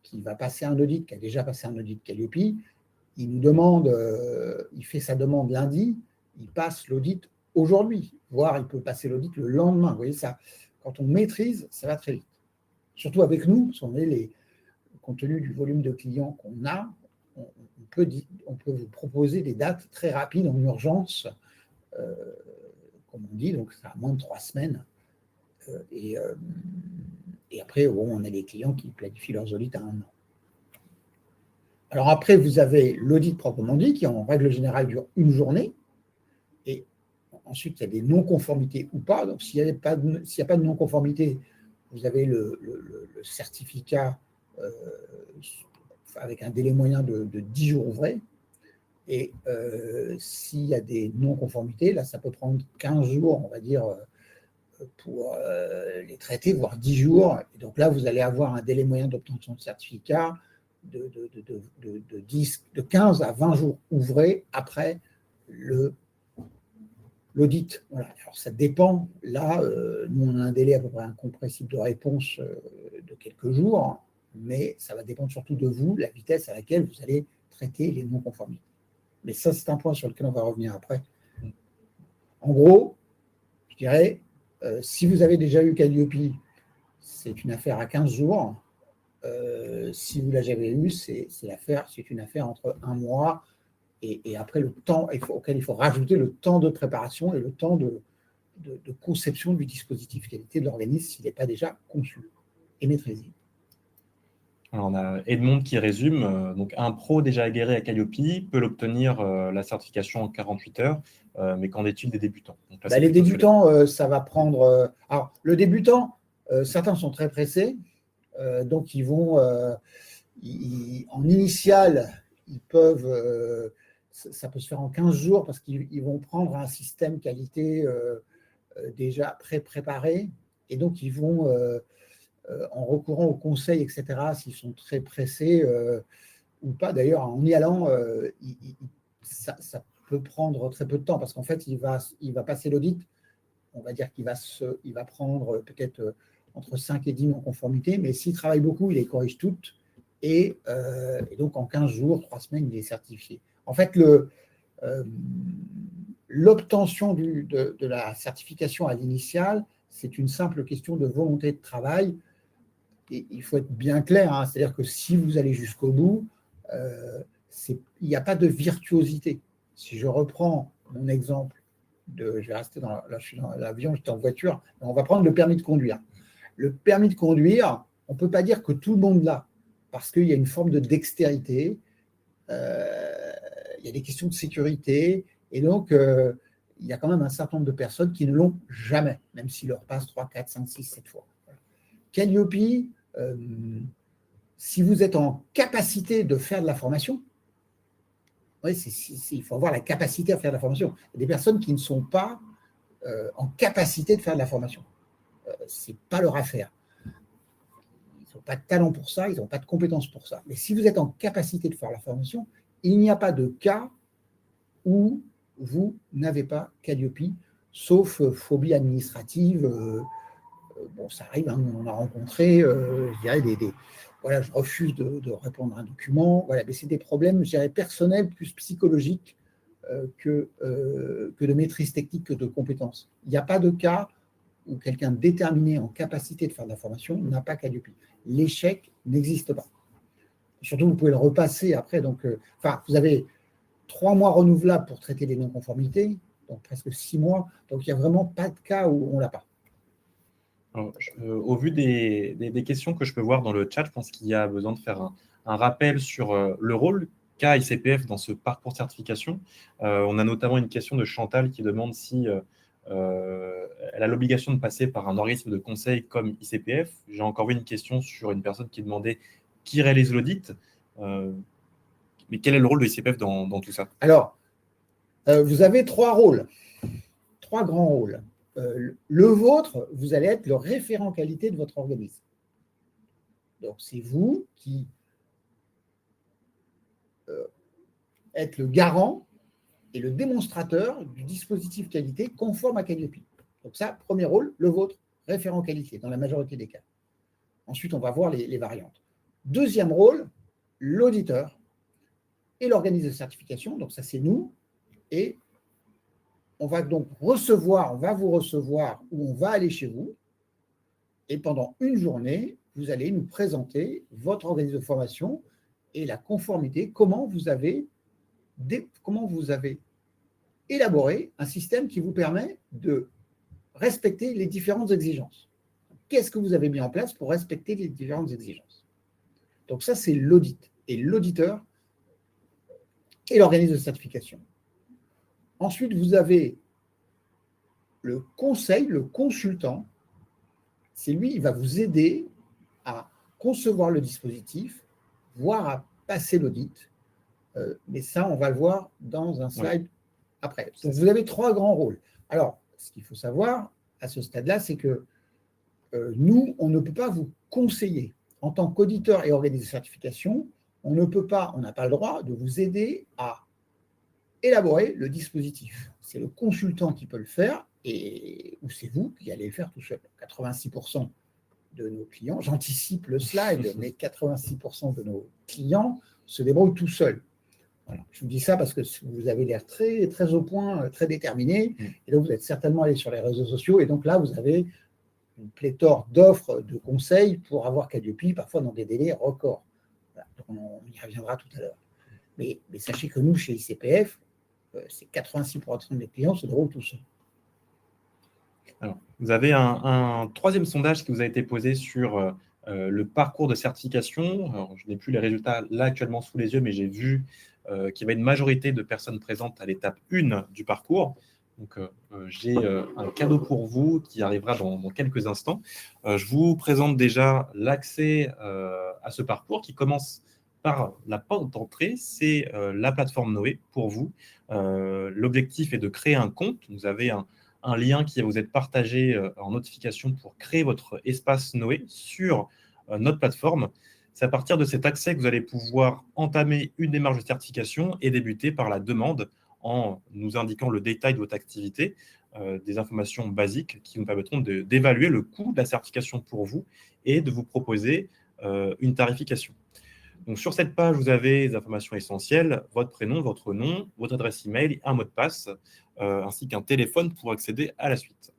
qui va passer un audit, qui a déjà passé un audit Calliope, il nous demande, il fait sa demande lundi, il passe l'audit aujourd'hui, voire il peut passer l'audit le lendemain. Vous voyez ça, quand on maîtrise, ça va très vite. Surtout avec nous, compte tenu du volume de clients qu'on a, on peut vous proposer des dates très rapides en urgence, comme on dit, donc ça a moins de 3 semaines. Et après, on a des clients qui planifient leurs audits à 1 an. Alors après, vous avez l'audit proprement dit, qui en règle générale dure une journée. Et ensuite, il y a des non-conformités ou pas. Donc, s'il n'y a pas de non-conformité, vous avez le certificat avec un délai moyen de 10 jours ouvrés. Et s'il y a des non-conformités, là, ça peut prendre 15 jours, on va dire, pour les traiter, voire 10 jours. Et donc là, vous allez avoir un délai moyen d'obtention de certificat de 15 à 20 jours ouvrés après l'audit. Voilà. Alors, ça dépend. Là, nous, on a un délai à peu près incompressible de réponse de quelques jours, mais ça va dépendre surtout de vous, la vitesse à laquelle vous allez traiter les non-conformités. Mais ça, c'est un point sur lequel on va revenir après. En gros, je dirais, si vous avez déjà eu Calliope, c'est une affaire à 15 jours. Si vous ne l'avez jamais eu, c'est une affaire entre 1 mois et après le temps auquel il faut rajouter le temps de préparation et le temps de conception du dispositif qualité de l'organisme s'il n'est pas déjà conçu et maîtrisé. Alors, on a Edmond qui résume. Donc, un pro déjà aguerri à Calliope peut l'obtenir la certification en 48 heures, mais qu'en est-il des débutants? Donc, là, les débutants, ça va prendre... alors, le débutant, certains sont très pressés, donc ils vont... en initial, ils peuvent... ça peut se faire en 15 jours parce qu'ils vont prendre un système qualité déjà préparé et donc ils vont... en recourant au conseil, etc., s'ils sont très pressés ou pas. D'ailleurs, en y allant, ça peut prendre très peu de temps parce qu'en fait, il va passer l'audit. on va dire qu'il va prendre peut-être entre 5 et 10 non-conformités, mais s'il travaille beaucoup, il les corrige toutes, et donc en 15 jours, 3 semaines, il est certifié. En fait, l'obtention de la certification à l'initiale, c'est une simple question de volonté de travail. Et il faut être bien clair, hein, c'est-à-dire que si vous allez jusqu'au bout, il n'y a pas de virtuosité. Si je reprends mon exemple, je vais rester là, je suis dans l'avion, j'étais en voiture, on va prendre le permis de conduire. Le permis de conduire, on ne peut pas dire que tout le monde l'a, parce qu'il y a une forme de dextérité, il y a des questions de sécurité, et donc il y a quand même un certain nombre de personnes qui ne l'ont jamais, même s'ils leur passent 3, 4, 5, 6, 7 fois. Calliope, si vous êtes en capacité de faire de la formation, oui, il faut avoir la capacité à faire de la formation. Il y a des personnes qui ne sont pas en capacité de faire de la formation. Ce n'est pas leur affaire. Ils n'ont pas de talent pour ça, ils n'ont pas de compétences pour ça. Mais si vous êtes en capacité de faire la formation, il n'y a pas de cas où vous n'avez pas Calliope, sauf phobie administrative. Bon, ça arrive, hein, on a rencontré, je dirais, voilà, je refuse de répondre à un document. Voilà, mais c'est des problèmes, je dirais, personnels, plus psychologiques que de maîtrise technique, que de compétences. Il n'y a pas de cas où quelqu'un déterminé en capacité de faire de la formation n'a pas Calliope. L'échec n'existe pas. Surtout, vous pouvez le repasser après. Donc, vous avez 3 mois renouvelables pour traiter les non-conformités, donc presque 6 mois. Donc, il n'y a vraiment pas de cas où on ne l'a pas. Alors, au vu des questions que je peux voir dans le chat, je pense qu'il y a besoin de faire un rappel sur le rôle qu'a ICPF dans ce parcours de certification. On a notamment une question de Chantal qui demande si elle a l'obligation de passer par un organisme de conseil comme ICPF. J'ai encore vu une question sur une personne qui demandait qui réalise l'audit. Mais quel est le rôle de ICPF dans tout ça? Alors, vous avez 3 rôles, 3 grands rôles. Le vôtre, vous allez être le référent qualité de votre organisme. Donc, c'est vous qui êtes le garant et le démonstrateur du dispositif qualité conforme à Calliope. Donc ça, premier rôle, le vôtre, référent qualité, dans la majorité des cas. Ensuite, on va voir les variantes. Deuxième rôle, l'auditeur et l'organisme de certification. Donc ça, c'est nous. Et on va donc vous recevoir ou on va aller chez vous. Et pendant une journée, vous allez nous présenter votre organisme de formation et la conformité, comment vous avez élaboré un système qui vous permet de respecter les différentes exigences. Qu'est-ce que vous avez mis en place pour respecter les différentes exigences? Donc ça, c'est l'audit et l'auditeur et l'organisme de certification. Ensuite, vous avez le conseil, le consultant. C'est lui, il va vous aider à concevoir le dispositif, voire à passer l'audit. Mais ça, on va le voir dans un slide après. Donc, vous avez 3 grands rôles. Alors, ce qu'il faut savoir à ce stade-là, c'est que nous, on ne peut pas vous conseiller. En tant qu'auditeur et organisme de certification, on n'a pas le droit de vous aider à élaborer le dispositif. C'est le consultant qui peut le faire, ou c'est vous qui allez le faire tout seul. 86% de nos clients, j'anticipe le slide, mais 86% de nos clients se débrouillent tout seuls. Voilà. Je vous dis ça parce que vous avez l'air très, très au point, très déterminé, et donc vous êtes certainement allé sur les réseaux sociaux, et donc là, vous avez une pléthore d'offres, de conseils pour avoir Calliope, parfois dans des délais records. Voilà. Donc on y reviendra tout à l'heure. Mais sachez que nous, chez ICPF, c'est 86% des clients se déroulent tout seuls. Alors, vous avez un 3e sondage qui vous a été posé sur le parcours de certification. Alors, je n'ai plus les résultats là actuellement sous les yeux, mais j'ai vu qu'il y avait une majorité de personnes présentes à l'étape 1 du parcours. Donc, j'ai un cadeau pour vous qui arrivera dans quelques instants. Je vous présente déjà l'accès à ce parcours qui commence par la porte d'entrée, c'est la plateforme Noé pour vous. L'objectif est de créer un compte. Vous avez un lien qui va vous être partagé en notification pour créer votre espace Noé sur notre plateforme. C'est à partir de cet accès que vous allez pouvoir entamer une démarche de certification et débuter par la demande en nous indiquant le détail de votre activité. des informations basiques qui nous permettront d'évaluer le coût de la certification pour vous et de vous proposer une tarification. Donc, sur cette page, vous avez des informations essentielles, votre prénom, votre nom, votre adresse email, un mot de passe, ainsi qu'un téléphone pour accéder à la suite.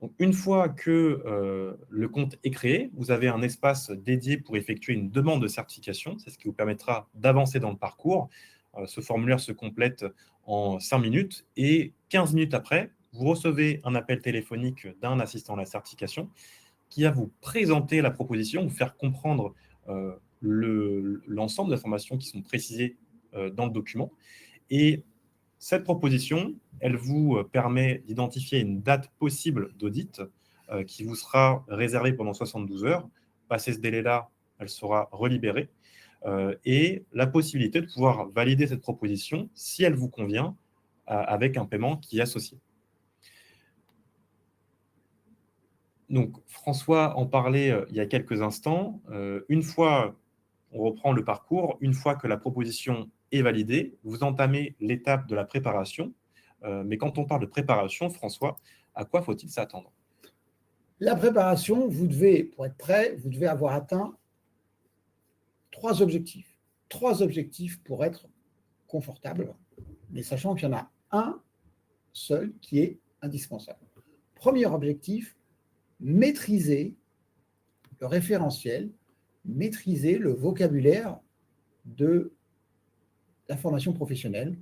Donc, une fois que le compte est créé, vous avez un espace dédié pour effectuer une demande de certification. C'est ce qui vous permettra d'avancer dans le parcours. Ce formulaire se complète en 5 minutes et 15 minutes après, vous recevez un appel téléphonique d'un assistant à la certification qui va vous présenter la proposition, vous faire comprendre l'ensemble des informations qui sont précisées dans le document. Et cette proposition, elle vous permet d'identifier une date possible d'audit qui vous sera réservée pendant 72 heures. Passé ce délai-là, elle sera relibérée. Et la possibilité de pouvoir valider cette proposition si elle vous convient avec un paiement qui est associé. Donc, François en parlait il y a quelques instants. Une fois, on reprend le parcours, une fois que la proposition est validée, vous entamez l'étape de la préparation. Mais quand on parle de préparation, François, à quoi faut-il s'attendre? La préparation, vous devez, pour être prêt, vous devez avoir atteint 3 objectifs. 3 objectifs pour être confortable, mais sachant qu'il y en a un seul qui est indispensable. Premier objectif, maîtriser le référentiel, maîtriser le vocabulaire de la formation professionnelle,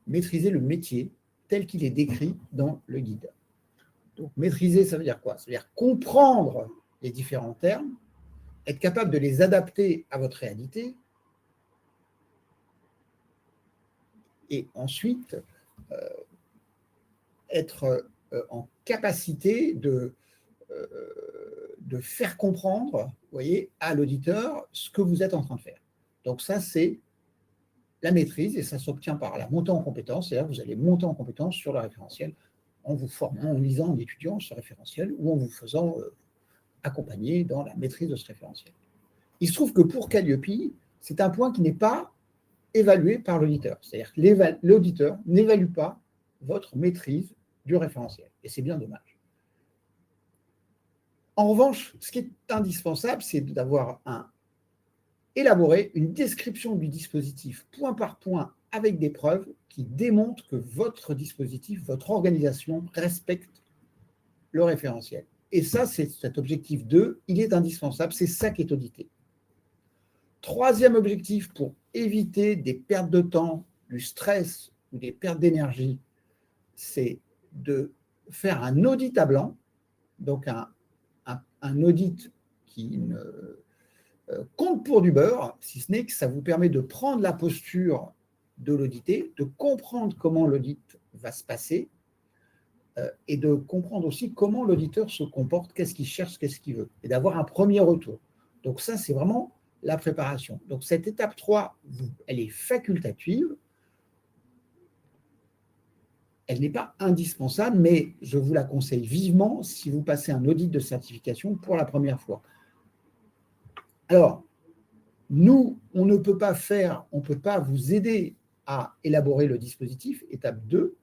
maîtriser le métier tel qu'il est décrit dans le guide. Donc, maîtriser, ça veut dire quoi? Ça veut dire comprendre les différents termes, être capable de les adapter à votre réalité, et ensuite être en capacité de faire comprendre, vous voyez, à l'auditeur ce que vous êtes en train de faire. Donc ça, c'est la maîtrise, et ça s'obtient par la montée en compétence. C'est-à-dire que vous allez monter en compétence sur le référentiel en vous formant, en lisant, en étudiant ce référentiel ou en vous faisant accompagner dans la maîtrise de ce référentiel. Il se trouve que pour Calliope, c'est un point qui n'est pas évalué par l'auditeur. C'est-à-dire que l'auditeur n'évalue pas votre maîtrise du référentiel. Et c'est bien dommage. En revanche, ce qui est indispensable, c'est d'avoir élaboré une description du dispositif point par point avec des preuves qui démontrent que votre dispositif, votre organisation respecte le référentiel. Et ça, c'est cet objectif 2, il est indispensable, c'est ça qui est audité. Troisième objectif pour éviter des pertes de temps, du stress ou des pertes d'énergie, c'est de faire un audit à blanc, donc un audit qui ne compte pour du beurre, si ce n'est que ça vous permet de prendre la posture de l'audité, de comprendre comment l'audit va se passer et de comprendre aussi comment l'auditeur se comporte, qu'est-ce qu'il cherche, qu'est-ce qu'il veut, et d'avoir un premier retour. Donc ça, c'est vraiment la préparation. Donc cette étape 3, elle est facultative, elle n'est pas indispensable, mais je vous la conseille vivement si vous passez un audit de certification pour la première fois. Alors, nous, on ne peut pas vous aider à élaborer le dispositif, étape 2,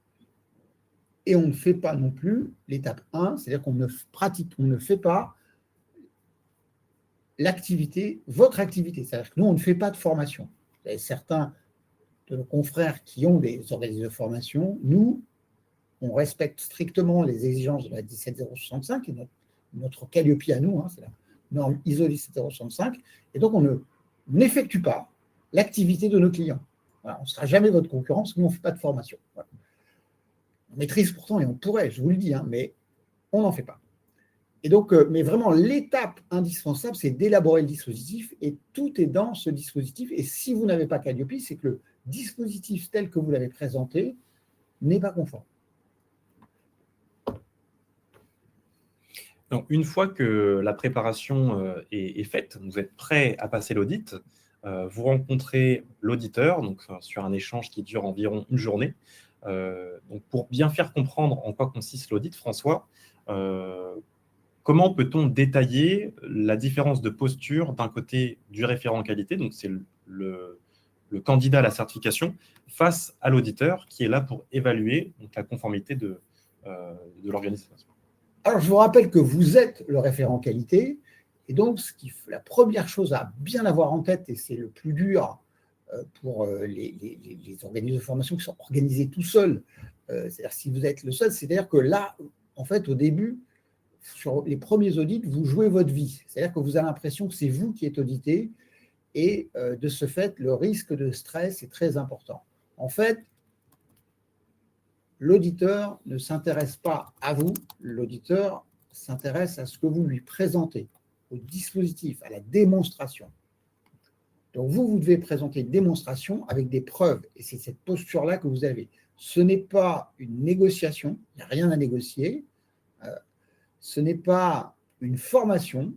et on ne fait pas non plus l'étape 1, c'est-à-dire qu'on ne fait pas votre activité. C'est-à-dire que nous, on ne fait pas de formation. Vous avez certains de nos confrères qui ont des organismes de formation. Nous, on respecte strictement les exigences de la 17065, qui est notre Calliope à nous, c'est la norme ISO 17065, et donc on n'effectue pas l'activité de nos clients. Voilà, on ne sera jamais votre concurrent parce que nous, on ne fait pas de formation. Voilà. On maîtrise pourtant, et on pourrait, je vous le dis, mais on n'en fait pas. Et donc, mais vraiment, l'étape indispensable, c'est d'élaborer le dispositif, et tout est dans ce dispositif. Et si vous n'avez pas Calliope, c'est que le dispositif tel que vous l'avez présenté n'est pas conforme. Donc, une fois que la préparation est faite, vous êtes prêt à passer l'audit, vous rencontrez l'auditeur, donc sur un échange qui dure environ une journée. Donc, pour bien faire comprendre en quoi consiste l'audit, François, comment peut-on détailler la différence de posture d'un côté du référent qualité, donc c'est le candidat à la certification face à l'auditeur qui est là pour évaluer donc, la conformité de l'organisme. Alors, je vous rappelle que vous êtes le référent qualité, et donc la première chose à bien avoir en tête, et c'est le plus dur pour les organismes de formation qui sont organisés tout seuls, c'est-à-dire si vous êtes le seul, c'est-à-dire que là, en fait, au début, sur les premiers audits, vous jouez votre vie, c'est-à-dire que vous avez l'impression que c'est vous qui êtes audité, et de ce fait, le risque de stress est très important. En fait, l'auditeur ne s'intéresse pas à vous, l'auditeur s'intéresse à ce que vous lui présentez, au dispositif, à la démonstration. Donc vous devez présenter une démonstration avec des preuves, et c'est cette posture-là que vous avez. Ce n'est pas une négociation, il n'y a rien à négocier, ce n'est pas une formation,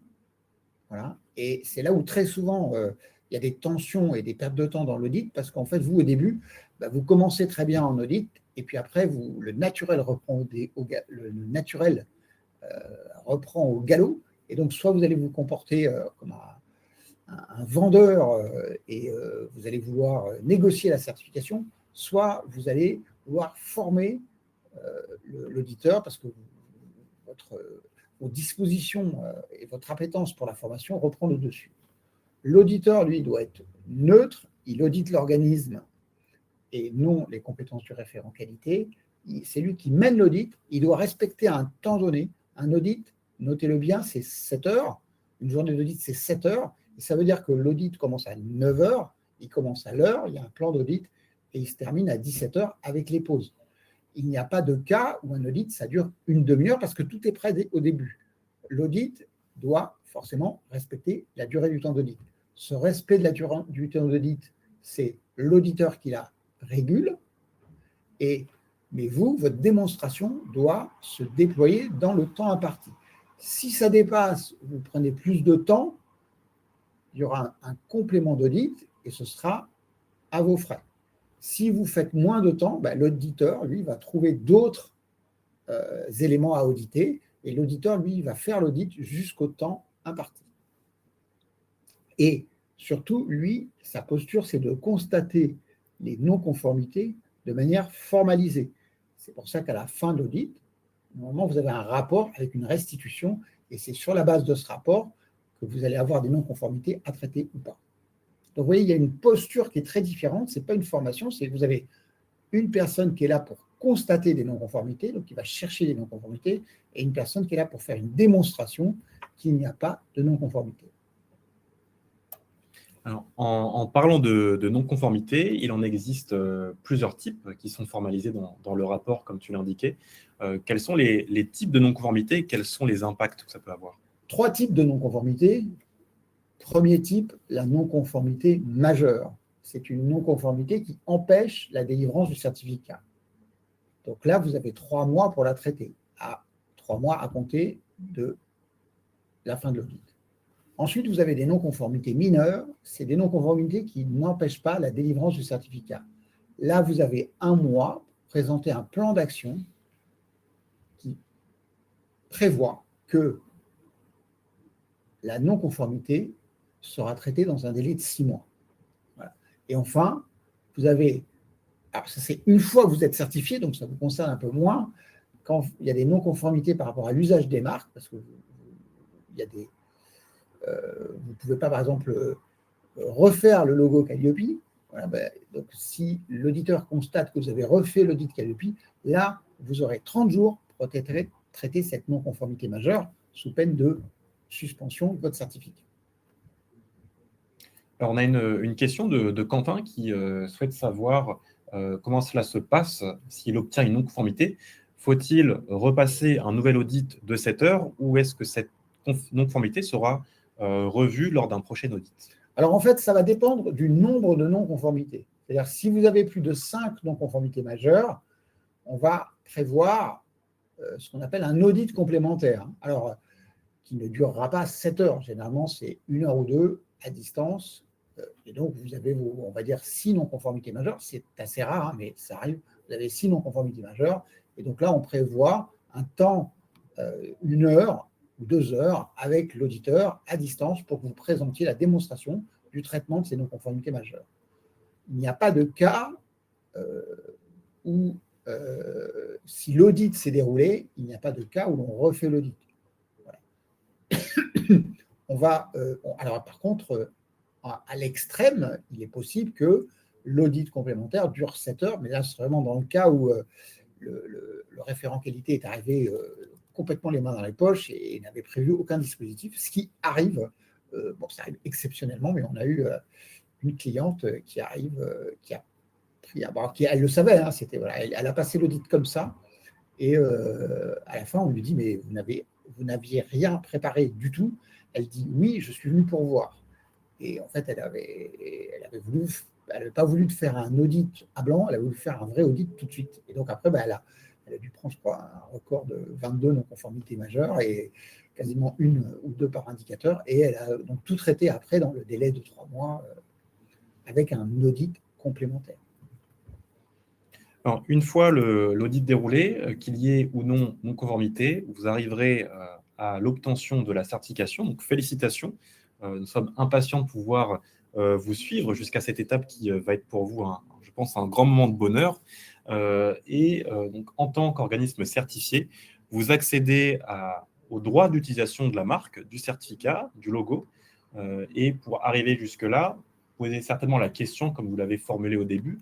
voilà. Et c'est là où très souvent il y a des tensions et des pertes de temps dans l'audit, parce qu'en fait, vous, au début, vous commencez très bien en audit, et puis après, le naturel reprend reprend au galop, et donc soit vous allez vous comporter comme un vendeur et vous allez vouloir négocier la certification, soit vous allez vouloir former l'auditeur, parce que vos dispositions et votre appétence pour la formation reprend le dessus. L'auditeur, lui, doit être neutre, il audite l'organisme et non les compétences du référent qualité. C'est lui qui mène l'audit, il doit respecter un temps donné. Un audit, notez-le bien, c'est 7 heures. Une journée d'audit, c'est 7 heures. Et ça veut dire que l'audit commence à 9 heures, il commence à l'heure, il y a un plan d'audit, et il se termine à 17 heures avec les pauses. Il n'y a pas de cas où un audit, ça dure une demi-heure parce que tout est prêt au début. L'audit doit forcément respecter la durée du temps d'audit. Ce respect de la durée du temps d'audit, c'est l'auditeur qui la régule, mais vous, votre démonstration doit se déployer dans le temps imparti. Si ça dépasse, vous prenez plus de temps, il y aura un complément d'audit et ce sera à vos frais. Si vous faites moins de temps, l'auditeur, lui, va trouver d'autres éléments à auditer et l'auditeur, lui, va faire l'audit jusqu'au temps imparti. Et surtout, lui, sa posture, c'est de constater les non-conformités de manière formalisée. C'est pour ça qu'à la fin de l'audit, normalement, vous avez un rapport avec une restitution et c'est sur la base de ce rapport que vous allez avoir des non-conformités à traiter ou pas. Donc, vous voyez, il y a une posture qui est très différente. Ce n'est pas une formation, c'est que vous avez une personne qui est là pour constater des non-conformités, donc qui va chercher des non-conformités, et une personne qui est là pour faire une démonstration qu'il n'y a pas de non-conformité. Alors, en parlant de non-conformité, il en existe plusieurs types qui sont formalisés dans le rapport, comme tu l'indiquais. Quels sont les types de non-conformité et quels sont les impacts que ça peut avoir? 3 types de non-conformité. Premier type, la non-conformité majeure. C'est une non-conformité qui empêche la délivrance du certificat. Donc là, vous avez 3 mois pour la traiter, 3 mois à compter de la fin de l'audit. Ensuite, vous avez des non-conformités mineures. C'est des non-conformités qui n'empêchent pas la délivrance du certificat. Là, vous avez 1 mois pour présenter un plan d'action qui prévoit que la non-conformité sera traitée dans un délai de 6 mois. Voilà. Et enfin, vous avez, alors ça c'est une fois que vous êtes certifié, donc ça vous concerne un peu moins, quand il y a des non-conformités par rapport à l'usage des marques, parce que il y a des, vous ne pouvez pas, par exemple, refaire le logo Calliope. Voilà, donc, si l'auditeur constate que vous avez refait l'audit Calliope, là, vous aurez 30 jours pour traiter cette non-conformité majeure sous peine de suspension de votre certificat. Alors, on a une question de Quentin qui souhaite savoir comment cela se passe s'il obtient une non-conformité. Faut-il repasser un nouvel audit de 7 heures ou est-ce que cette non-conformité sera revue lors d'un prochain audit? Alors, en fait, ça va dépendre du nombre de non-conformités. C'est-à-dire, si vous avez plus de 5 non-conformités majeures, on va prévoir ce qu'on appelle un audit complémentaire. Alors, qui ne durera pas 7 heures. Généralement, c'est 1 heure ou 2 à distance. Et donc, vous avez, on va dire, 6 non-conformités majeures. C'est assez rare, hein, mais ça arrive. Vous avez 6 non-conformités majeures. Et donc là, on prévoit un temps, 1 heure ou 2 heures avec l'auditeur à distance pour que vous présentiez la démonstration du traitement de ces non-conformités majeures. il n'y a pas de cas où, si l'audit s'est déroulé, il n'y a pas de cas où l'on refait l'audit. Voilà. Alors, par contre, à l'extrême, il est possible que l'audit complémentaire dure 7 heures, mais là, c'est vraiment dans le cas où le référent qualité est arrivé complètement les mains dans les poches et n'avait prévu aucun dispositif, ce qui arrive, ça arrive exceptionnellement, mais on a eu une cliente qui arrive, qui a pris, elle le savait, hein, elle a passé l'audit comme ça, et à la fin, on lui dit, mais vous n'aviez rien préparé du tout. Elle dit, oui, je suis venue pour voir. Et en fait, elle n'avait pas voulu faire un audit à blanc, elle a voulu faire un vrai audit tout de suite. Et donc après, elle a dû prendre, je crois, un record de 22 non-conformités majeures et quasiment 1 ou 2 par indicateur. Et elle a donc tout traité après dans le délai de 3 mois avec un audit complémentaire. Alors, une fois l'audit déroulé, qu'il y ait ou non non-conformité, vous arriverez à l'obtention de la certification. Donc, félicitations. Nous sommes impatients de pouvoir vous suivre jusqu'à cette étape qui va être pour vous, je pense, un grand moment de bonheur. Donc, en tant qu'organisme certifié, vous accédez au droit d'utilisation de la marque, du certificat, du logo. Et pour arriver jusque-là, posez certainement la question, comme vous l'avez formulé au début,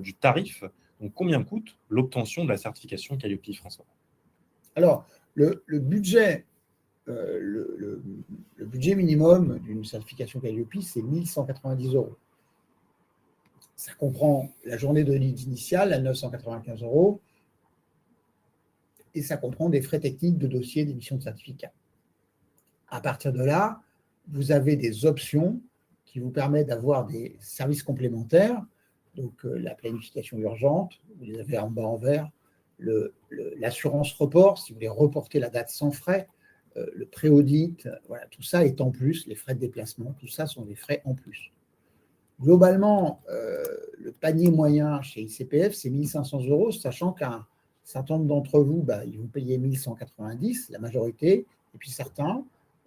du tarif. Donc, combien coûte l'obtention de la certification Calliope, François? Alors, le budget le budget minimum d'une certification Calliope, c'est 1 190 €. Ça comprend la journée d'audit initiale à 995 € et ça comprend des frais techniques de dossier d'émission de certificat. À partir de là, vous avez des options qui vous permettent d'avoir des services complémentaires, donc la planification urgente, vous les avez en bas en vert, l'assurance report, si vous voulez reporter la date sans frais, le pré-audit, voilà, tout ça est en plus, les frais de déplacement, tout ça sont des frais en plus. Globalement, le panier moyen chez ICPF, c'est 1 500 €, sachant qu'un certain nombre d'entre vous, ils vont payer 1 190, la majorité, et puis certains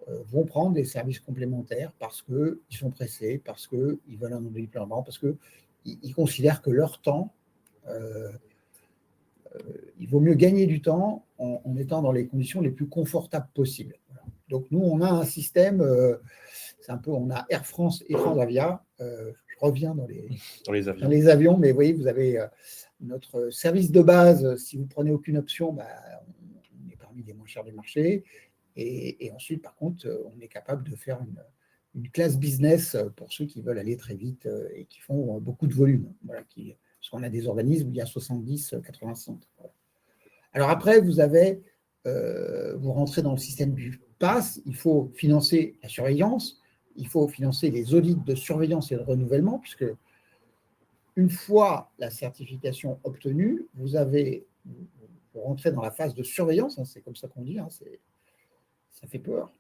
vont prendre des services complémentaires parce qu'ils sont pressés, parce qu'ils veulent un audit plan parce qu'ils considèrent que leur temps, il vaut mieux gagner du temps en étant dans les conditions les plus confortables possibles. Voilà. Donc nous, on a un système, on a Air France et Transavia. Je reviens dans les avions, mais vous voyez, vous avez notre service de base. Si vous ne prenez aucune option, on est parmi les moins chers du marché. Et ensuite, par contre, on est capable de faire une classe business pour ceux qui veulent aller très vite et qui font beaucoup de volume. Voilà, parce qu'on a des organismes où il y a 70-80 centres. Voilà. Alors après, vous rentrez dans le système du PASS, il faut financer la surveillance, il faut financer les audits de surveillance et de renouvellement, puisque une fois la certification obtenue, vous rentrez dans la phase de surveillance, c'est comme ça qu'on dit, ça fait peur.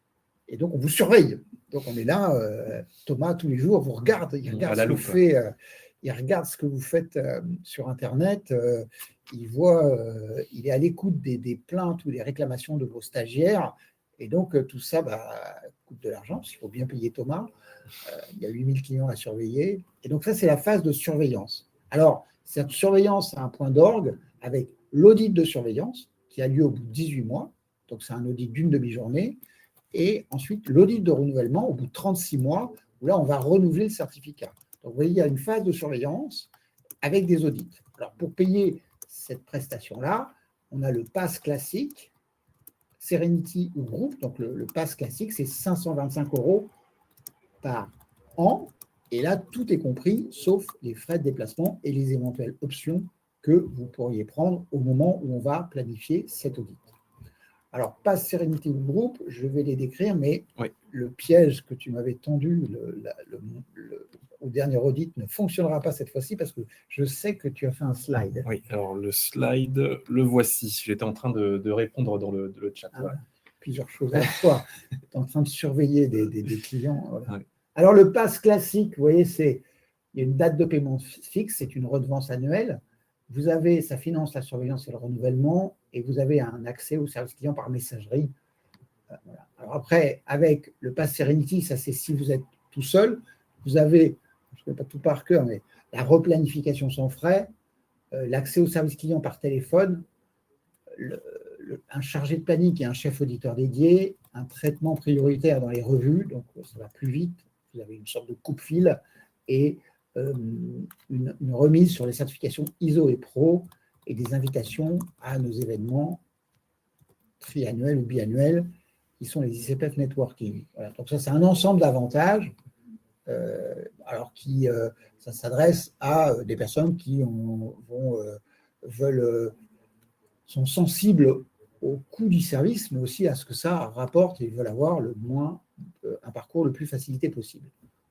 Et donc, on vous surveille. Donc, on est là, Thomas, tous les jours, vous regarde, il regarde ce que vous faites. Il regarde ce que vous faites sur Internet, il est à l'écoute des plaintes ou des réclamations de vos stagiaires, et donc tout ça coûte de l'argent, parce qu'il faut bien payer Thomas, il y a 8000 clients à surveiller, et donc ça c'est la phase de surveillance. Alors, cette surveillance a un point d'orgue avec l'audit de surveillance, qui a lieu au bout de 18 mois, donc c'est un audit d'une demi-journée, et ensuite l'audit de renouvellement au bout de 36 mois, où là on va renouveler le certificat. Donc, vous voyez, il y a une phase de surveillance avec des audits. Alors, pour payer cette prestation-là, on a le pass classique, Serenity ou groupe. Donc, le pass classique, c'est 525 € par an. Et là, tout est compris, sauf les frais de déplacement et les éventuelles options que vous pourriez prendre au moment où on va planifier cet audit. Alors, pass Serenity ou groupe, je vais les décrire, mais oui, le piège que tu m'avais tendu au dernier audit ne fonctionnera pas cette fois-ci parce que je sais que tu as fait un slide. Oui, alors le slide, le voici. J'étais en train de répondre dans le chat. Voilà. Plusieurs choses à la fois. Tu es en train de surveiller des clients. Voilà. Oui. Alors, le pass classique, vous voyez, il y a une date de paiement fixe, c'est une redevance annuelle. Ça finance la surveillance et le renouvellement, et vous avez un accès au service client par messagerie. Voilà. Alors après, avec le Pass Serenity, ça c'est si vous êtes tout seul, vous avez je ne connais pas tout par cœur, mais la replanification sans frais, l'accès au service client par téléphone, un chargé de planning et un chef auditeur dédié, un traitement prioritaire dans les revues, donc ça va plus vite, vous avez une sorte de coupe-fil, et une remise sur les certifications ISO et Pro, et des invitations à nos événements triannuels ou biannuels, qui sont les ICPF Networking. Voilà. Donc ça, c'est un ensemble d'avantages, alors qui ça s'adresse à des personnes qui sont sensibles au coût du service, mais aussi à ce que ça rapporte et veulent avoir un parcours le plus facilité possible.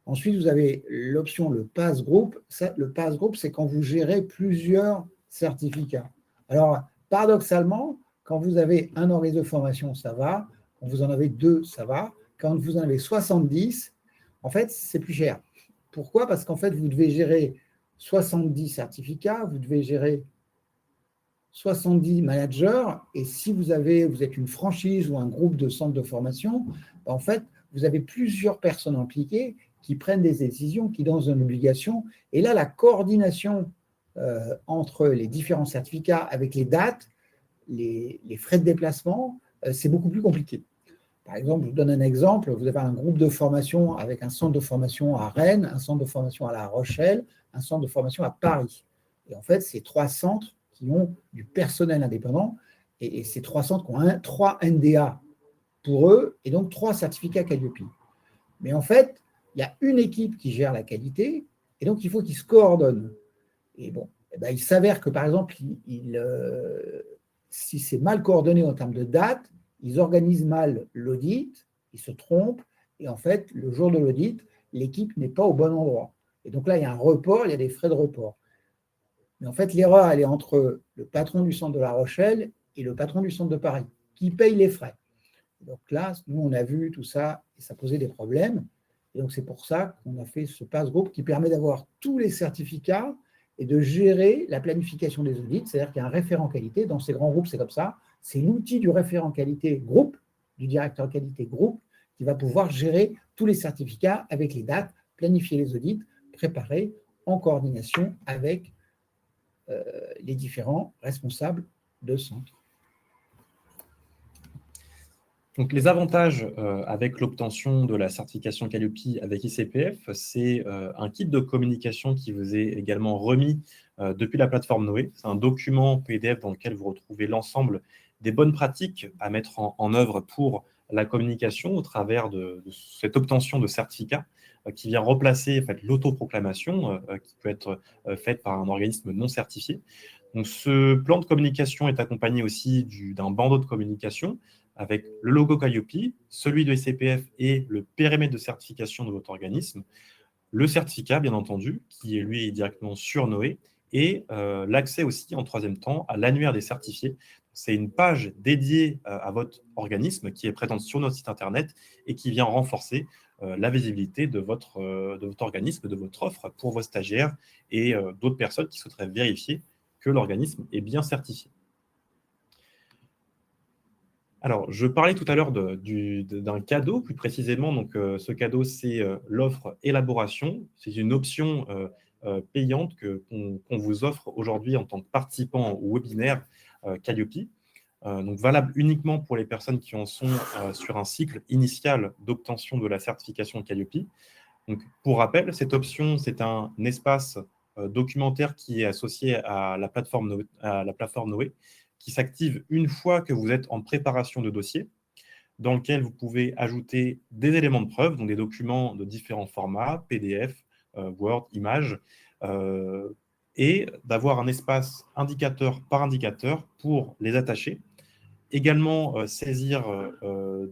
Ensuite, vous avez l'option le Pass Group. Le Pass Group, c'est quand vous gérez plusieurs certificats. Alors, paradoxalement, quand vous avez un organisme de formation, ça va. Quand vous en avez 2, ça va. Quand vous en avez 70, en fait, c'est plus cher. Pourquoi? Parce qu'en fait, vous devez gérer 70 certificats, vous devez gérer 70 managers, et si vous êtes une franchise ou un groupe de centres de formation, en fait, vous avez plusieurs personnes impliquées qui prennent des décisions, qui donnent une obligation, et là, la coordination entre les différents certificats avec les dates, les frais de déplacement, c'est beaucoup plus compliqué. Par exemple, je vous donne un exemple, vous avez un groupe de formation avec un centre de formation à Rennes, un centre de formation à La Rochelle, un centre de formation à Paris. Et en fait, c'est 3 centres qui ont du personnel indépendant, et ces 3 centres qui ont 3 NDA pour eux, et donc 3 certificats Calliope. Mais en fait, il y a une équipe qui gère la qualité, et donc il faut qu'ils se coordonnent. Et bon, il s'avère que, par exemple, si c'est mal coordonné en termes de date, ils organisent mal l'audit, ils se trompent, et en fait, le jour de l'audit, l'équipe n'est pas au bon endroit. Et donc là, il y a un report, il y a des frais de report. Mais en fait, l'erreur, elle est entre le patron du centre de La Rochelle et le patron du centre de Paris, qui paye les frais. Donc là, nous, on a vu tout ça, et ça posait des problèmes. Et donc, c'est pour ça qu'on a fait ce Pass Group qui permet d'avoir tous les certificats et de gérer la planification des audits. C'est-à-dire qu'il y a un référent qualité. Dans ces grands groupes, c'est comme ça. C'est l'outil du référent qualité groupe, du directeur qualité groupe, qui va pouvoir gérer tous les certificats avec les dates, planifier les audits, préparer en coordination avec les différents responsables de centre. Donc, les avantages avec l'obtention de la certification Calliope avec ICPF, c'est un kit de communication qui vous est également remis depuis la plateforme Noé. C'est un document PDF dans lequel vous retrouvez l'ensemble des bonnes pratiques à mettre en œuvre pour la communication au travers de cette obtention de certificat qui vient remplacer en fait, l'autoproclamation qui peut être faite par un organisme non certifié. Donc, ce plan de communication est accompagné aussi d'un bandeau de communication avec le logo Calliope, celui de ICPF et le périmètre de certification de votre organisme, le certificat, bien entendu, qui est lui directement sur Noé, et l'accès aussi, en troisième temps, à l'annuaire des certifiés. C'est une page dédiée à votre organisme qui est présente sur notre site internet et qui vient renforcer la visibilité de votre organisme, de votre offre pour vos stagiaires et d'autres personnes qui souhaiteraient vérifier que l'organisme est bien certifié. Alors, je parlais tout à l'heure d'un cadeau, plus précisément. Donc, ce cadeau, c'est l'offre élaboration. C'est une option payante qu'on vous offre aujourd'hui en tant que participant au webinaire Calliope. Donc, valable uniquement pour les personnes qui en sont sur un cycle initial d'obtention de la certification Calliope. Donc, pour rappel, cette option, c'est un espace documentaire qui est associé à la plateforme Noé, qui s'active une fois que vous êtes en préparation de dossier, dans lequel vous pouvez ajouter des éléments de preuve, donc des documents de différents formats, PDF, Word, images, et d'avoir un espace indicateur par indicateur pour les attacher. Également, saisir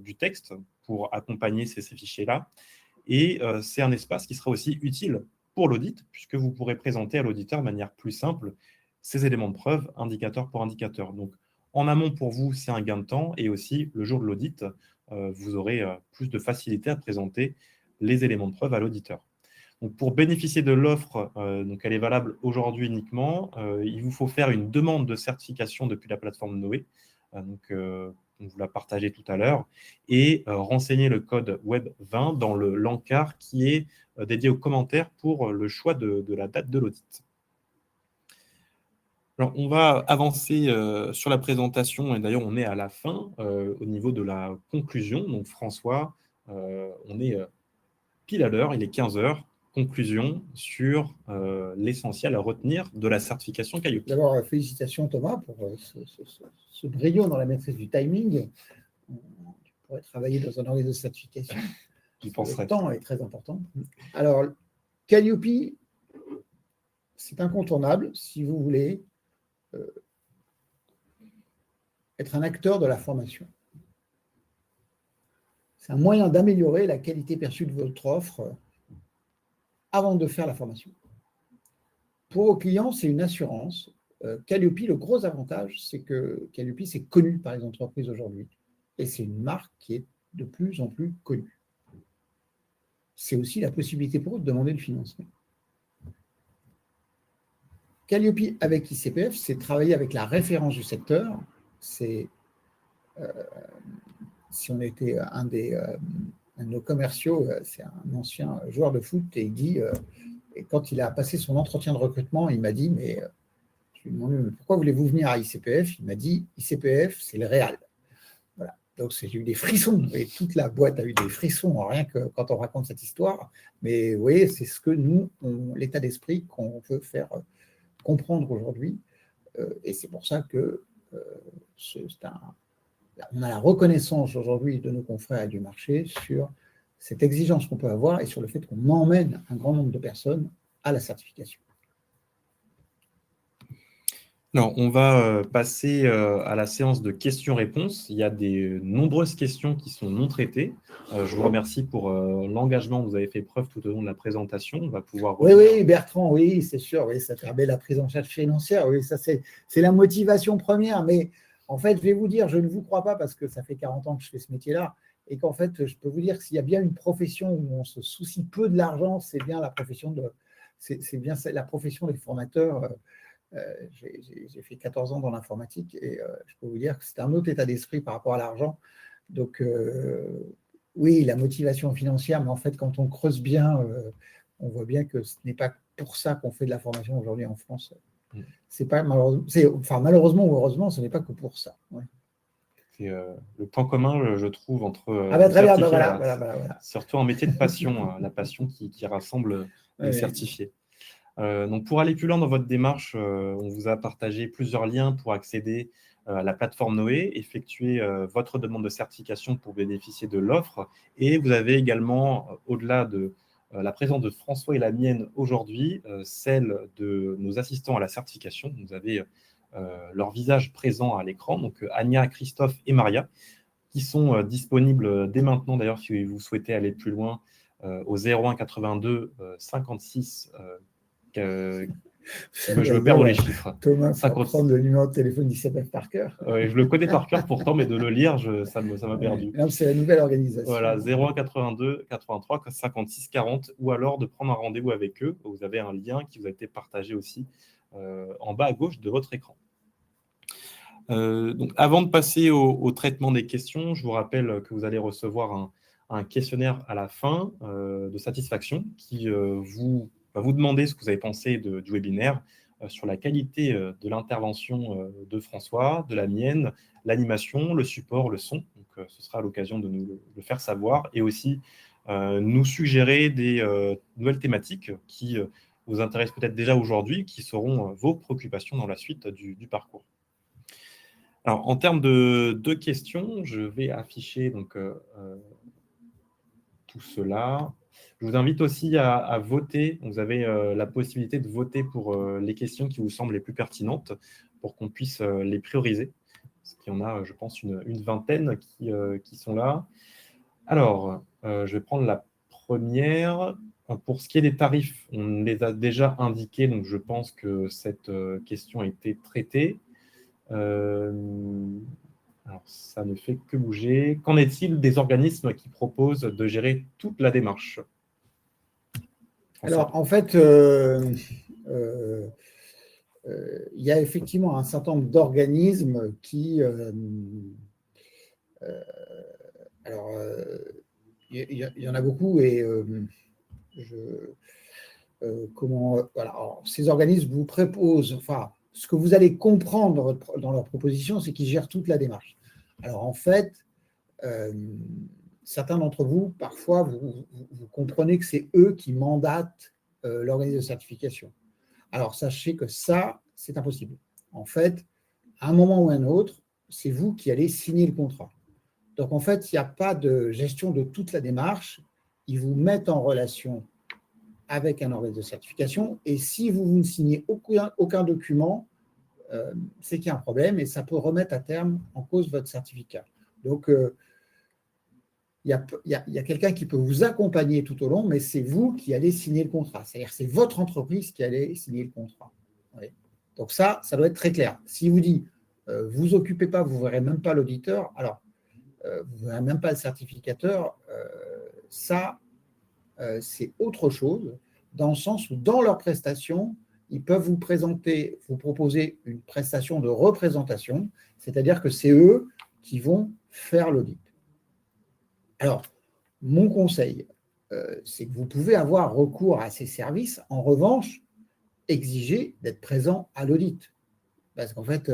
du texte pour accompagner ces fichiers-là. Et c'est un espace qui sera aussi utile pour l'audit, puisque vous pourrez présenter à l'auditeur de manière plus simple ces éléments de preuve, indicateur pour indicateur. Donc, en amont, pour vous, c'est un gain de temps. Et aussi, le jour de l'audit, vous aurez plus de facilité à présenter les éléments de preuve à l'auditeur. Donc, pour bénéficier de l'offre, donc elle est valable aujourd'hui uniquement, il vous faut faire une demande de certification depuis la plateforme Noé. Donc, on vous l'a partagé tout à l'heure, et renseigner le code Web 20 dans l'encart qui est dédié aux commentaires pour le choix de la date de l'audit. Alors, on va avancer sur la présentation, et d'ailleurs, on est à la fin au niveau de la conclusion. Donc, François, on est pile à l'heure, il est 15 heures. Conclusion sur l'essentiel à retenir de la certification Calliope. D'abord, félicitations Thomas pour ce brio dans la maîtrise du timing. Tu pourrais travailler dans un organisme de certification. Le temps est très important. Alors, Calliope, c'est incontournable si vous voulez être un acteur de la formation. C'est un moyen d'améliorer la qualité perçue de votre offre avant de faire la formation. Pour vos clients, c'est une assurance. Calliope, le gros avantage, c'est que Calliope, c'est connu par les entreprises aujourd'hui. Et c'est une marque qui est de plus en plus connue. C'est aussi la possibilité pour eux de demander le financement. Calliope avec ICPF, c'est travailler avec la référence du secteur. C'est, si on était un de nos commerciaux, c'est un ancien joueur de foot, et il dit... Et quand il a passé son entretien de recrutement, il m'a dit, mais je lui ai demandé, mais pourquoi voulez-vous venir à ICPF? Il m'a dit, ICPF, c'est le Real. Voilà. Donc, j'ai eu des frissons, et toute la boîte a eu des frissons, rien que quand on raconte cette histoire. Mais vous voyez, c'est ce que nous, l'état d'esprit qu'on veut faire comprendre aujourd'hui. Et c'est pour ça que on a la reconnaissance aujourd'hui de nos confrères du marché sur cette exigence qu'on peut avoir et sur le fait qu'on emmène un grand nombre de personnes à la certification. Alors, on va passer à la séance de questions-réponses. Il y a de nombreuses questions qui sont non traitées. Je vous remercie pour l'engagement que vous avez fait preuve tout au long de la présentation. On va pouvoir... Oui, Bertrand, oui, c'est sûr, oui, ça permet la prise en charge financière. Oui, ça c'est la motivation première. Mais en fait, je vais vous dire, je ne vous crois pas parce que ça fait 40 ans que je fais ce métier-là. Et qu'en fait, je peux vous dire que s'il y a bien une profession où on se soucie peu de l'argent, c'est bien la profession la profession des formateurs. J'ai fait 14 ans dans l'informatique et je peux vous dire que c'est un autre état d'esprit par rapport à l'argent. Donc, oui, la motivation financière, mais en fait, quand on creuse bien, on voit bien que ce n'est pas pour ça qu'on fait de la formation aujourd'hui en France. C'est pas malheureusement ou heureusement, ce n'est pas que pour ça. Ouais. C'est le point commun, je trouve, entre très bien, voilà. surtout un métier de passion, la passion qui rassemble les certifiés. Donc, pour aller plus loin dans votre démarche, on vous a partagé plusieurs liens pour accéder à la plateforme Noé, effectuer votre demande de certification pour bénéficier de l'offre. Et vous avez également, au-delà de la présence de François et la mienne aujourd'hui, celle de nos assistants à la certification. Vous avez leur visage présent à l'écran, donc Anya, Christophe et Maria, qui sont disponibles dès maintenant, d'ailleurs, si vous souhaitez aller plus loin, au 01 82 56 je me perds dans les chiffres. Thomas, ça prendre le numéro de téléphone d'ICPF par cœur. Je le connais par cœur pourtant, mais de le lire, ça m'a perdu. C'est la nouvelle organisation. Voilà, 01 82 83 56 40, ou alors de prendre un rendez-vous avec eux. Vous avez un lien qui vous a été partagé aussi en bas à gauche de votre écran. Donc, avant de passer au traitement des questions, je vous rappelle que vous allez recevoir un questionnaire à la fin de satisfaction qui va vous demander ce que vous avez pensé du webinaire sur la qualité de l'intervention de François, de la mienne, l'animation, le support, le son. Donc, ce sera l'occasion de nous le faire savoir et aussi nous suggérer des nouvelles thématiques qui vous intéressent peut-être déjà aujourd'hui, qui seront vos préoccupations dans la suite du parcours. Alors, en termes de questions, je vais afficher donc, tout cela. Je vous invite aussi à voter. Vous avez la possibilité de voter pour les questions qui vous semblent les plus pertinentes pour qu'on puisse les prioriser. Parce qu'il y en a, je pense, une vingtaine qui sont là. Alors, je vais prendre la première. Pour ce qui est des tarifs, on les a déjà indiqués, donc je pense que cette question a été traitée. Alors, ça ne fait que bouger. Qu'en est-il des organismes qui proposent de gérer toute la démarche? Alors, en fait, il y a effectivement un certain nombre d'organismes qui Alors, il y en a beaucoup et voilà. Alors, ces organismes vous proposent, enfin, ce que vous allez comprendre dans leur proposition, c'est qu'ils gèrent toute la démarche. Alors, en fait, certains d'entre vous, parfois, vous comprenez que c'est eux qui mandatent l'organisme de certification. Alors, sachez que ça, c'est impossible. En fait, à un moment ou à un autre, c'est vous qui allez signer le contrat. Donc, en fait, il n'y a pas de gestion de toute la démarche. Ils vous mettent en relation avec un organisme de certification et si vous ne signez aucun document, c'est qu'il y a un problème et ça peut remettre à terme en cause votre certificat. Donc, il y a quelqu'un qui peut vous accompagner tout au long, mais c'est vous qui allez signer le contrat. C'est-à-dire c'est votre entreprise qui allez signer le contrat. Oui. Donc ça doit être très clair. Si vous dit, vous occupez pas, vous ne verrez même pas l'auditeur, alors vous ne verrez même pas le certificateur, c'est autre chose, dans le sens où dans leur prestation, ils peuvent vous proposer une prestation de représentation, c'est-à-dire que c'est eux qui vont faire l'audit. Alors, mon conseil, c'est que vous pouvez avoir recours à ces services. En revanche, exiger d'être présent à l'audit. Parce qu'en fait,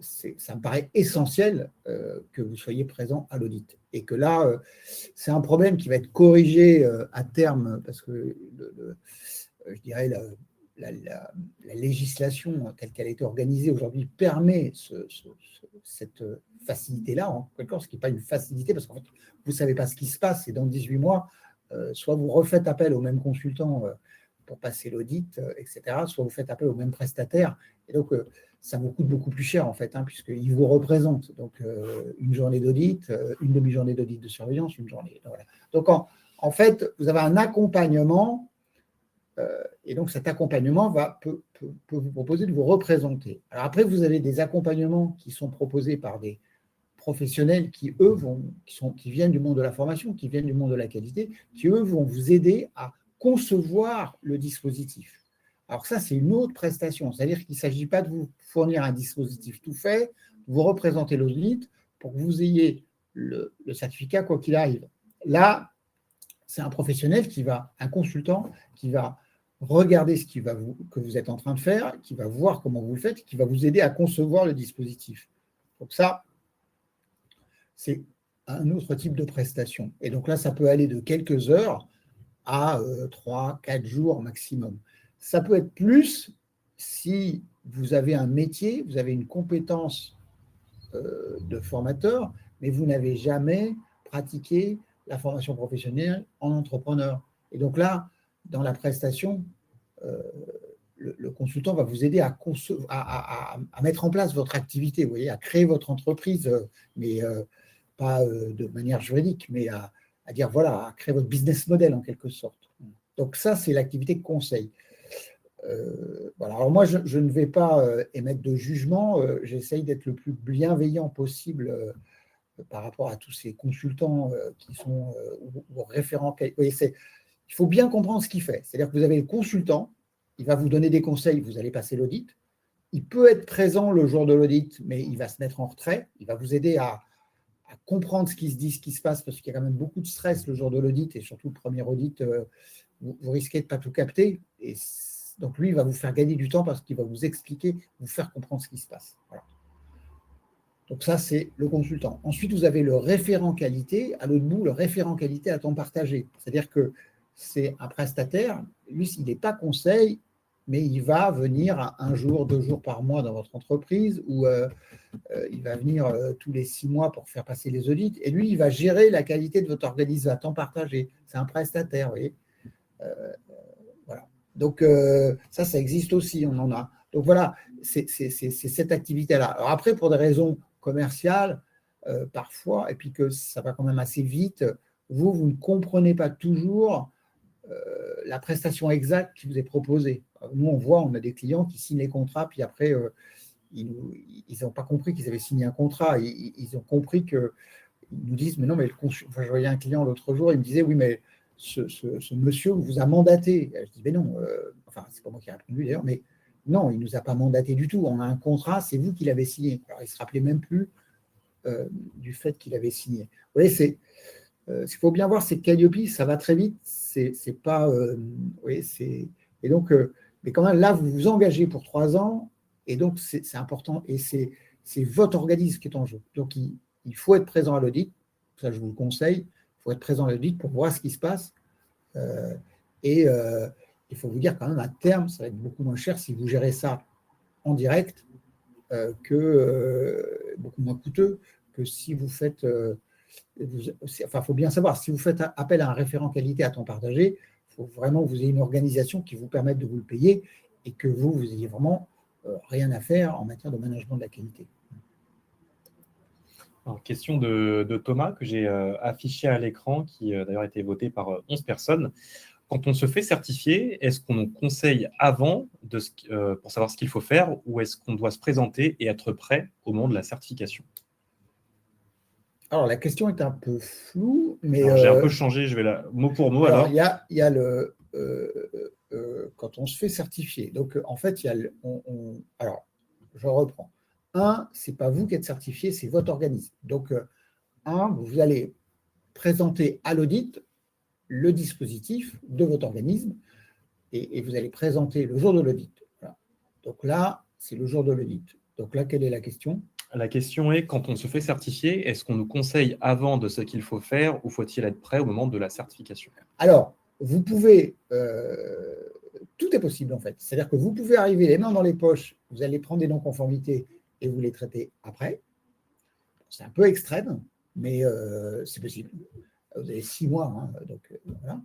ça me paraît essentiel que vous soyez présent à l'audit. Et que là, c'est un problème qui va être corrigé à terme, parce que je dirais la législation telle qu'elle est organisée aujourd'hui permet cette facilité-là, en quelque sorte, ce qui n'est pas une facilité, parce qu'en fait, vous ne savez pas ce qui se passe, et dans 18 mois, soit vous refaites appel au même consultant pour passer l'audit, etc., soit vous faites appel au même prestataire, et donc ça vous coûte beaucoup plus cher, en fait, puisqu'il vous représente. Donc, une journée d'audit, une demi-journée d'audit de surveillance, une journée. Voilà. Donc, en fait, vous avez un accompagnement et donc, cet accompagnement peut vous proposer de vous représenter. Alors après, vous avez des accompagnements qui sont proposés par des professionnels qui, eux, qui viennent du monde de la formation, qui viennent du monde de la qualité, qui, eux, vont vous aider à concevoir le dispositif. Alors ça, c'est une autre prestation. C'est-à-dire qu'il ne s'agit pas de vous fournir un dispositif tout fait, vous représenter l'audit pour que vous ayez le certificat quoi qu'il arrive. Là, c'est un professionnel un consultant qui va regarder que vous êtes en train de faire, qui va voir comment vous le faites, qui va vous aider à concevoir le dispositif. Donc ça, c'est un autre type de prestation. Et donc là, ça peut aller de quelques heures à 3, 4 jours maximum. Ça peut être plus si vous avez un métier, vous avez une compétence de formateur, mais vous n'avez jamais pratiqué la formation professionnelle en entrepreneur. Et donc là, dans la prestation, le consultant va vous aider à mettre en place votre activité, vous voyez, à créer votre entreprise, mais pas de manière juridique, mais à dire, voilà, à créer votre business model en quelque sorte. Donc ça, c'est l'activité conseil. Voilà. Alors moi, je ne vais pas émettre de jugement, j'essaye d'être le plus bienveillant possible par rapport à tous ces consultants qui sont ou référents. Oui, il faut bien comprendre ce qu'il fait. C'est-à-dire que vous avez le consultant, il va vous donner des conseils, vous allez passer l'audit. Il peut être présent le jour de l'audit, mais il va se mettre en retrait. Il va vous aider à comprendre ce qui se dit, ce qui se passe, parce qu'il y a quand même beaucoup de stress le jour de l'audit, et surtout le premier audit, vous risquez de ne pas tout capter. Et donc lui, il va vous faire gagner du temps parce qu'il va vous expliquer, vous faire comprendre ce qui se passe. Voilà. Donc ça, c'est le consultant. Ensuite, vous avez le référent qualité. À l'autre bout, le référent qualité à temps partagé. C'est-à-dire que c'est un prestataire. Lui, il n'est pas conseil, mais il va venir 1 jour, 2 jours par mois dans votre entreprise ou il va venir tous les 6 mois pour faire passer les audits. Et lui, il va gérer la qualité de votre organisme à temps partagé. C'est un prestataire, vous voyez. Voilà. Donc, ça existe aussi, on en a. Donc voilà, c'est cette activité-là. Alors après, pour des raisons commerciales, parfois, et puis que ça va quand même assez vite, vous ne comprenez pas toujours la prestation exacte qui vous est proposée. Nous, on a des clients qui signent les contrats, puis après, ils n'ont pas compris qu'ils avaient signé un contrat. Ils ont compris qu'ils nous disent, mais non, mais je voyais un client l'autre jour, il me disait, oui, mais ce monsieur vous a mandaté. Je dis, mais non, enfin, c'est pas moi qui ai répondu d'ailleurs, mais Non, il ne nous a pas mandaté du tout. On a un contrat, c'est vous qui l'avez signé. Alors, il ne se rappelait même plus du fait qu'il avait signé. Vous voyez, ce qu'il faut bien voir, c'est que Calliope, ça va très vite. C'est pas. Oui, et donc, mais quand même, là, vous vous engagez pour 3 ans, et donc c'est important. Et c'est votre organisme qui est en jeu. Donc, il faut être présent à l'audit. Ça, je vous le conseille. Il faut être présent à l'audit pour voir ce qui se passe. Et il faut vous dire quand même, à terme, ça va être beaucoup moins cher si vous gérez ça en direct, beaucoup moins coûteux que si vous faites. Enfin, il faut bien savoir, si vous faites appel à un référent qualité à temps partagé, il faut vraiment que vous ayez une organisation qui vous permette de vous le payer et que vous ayez vraiment rien à faire en matière de management de la qualité. Alors, question de Thomas que j'ai affichée à l'écran, qui d'ailleurs a été votée par 11 personnes. Quand on se fait certifier, est-ce qu'on nous conseille avant pour savoir ce qu'il faut faire, ou est-ce qu'on doit se présenter et être prêt au moment de la certification? Alors, la question est un peu floue, mais… J'ai un peu changé, je vais mot pour mot alors. Il y a le… quand on se fait certifier, donc en fait, il y a alors, je reprends. Ce n'est pas vous qui êtes certifié, c'est votre organisme. Donc, vous allez présenter à l'audit le dispositif de votre organisme et vous allez présenter le jour de l'audit. Voilà. Donc là, c'est le jour de l'audit. Donc là, quelle est la question? La question est, quand on se fait certifier, est-ce qu'on nous conseille avant de ce qu'il faut faire, ou faut-il être prêt au moment de la certification? Alors, vous pouvez… tout est possible en fait. C'est-à-dire que vous pouvez arriver les mains dans les poches, vous allez prendre des non-conformités et vous les traitez après. C'est un peu extrême, mais c'est possible. Vous avez 6 mois, hein, donc voilà.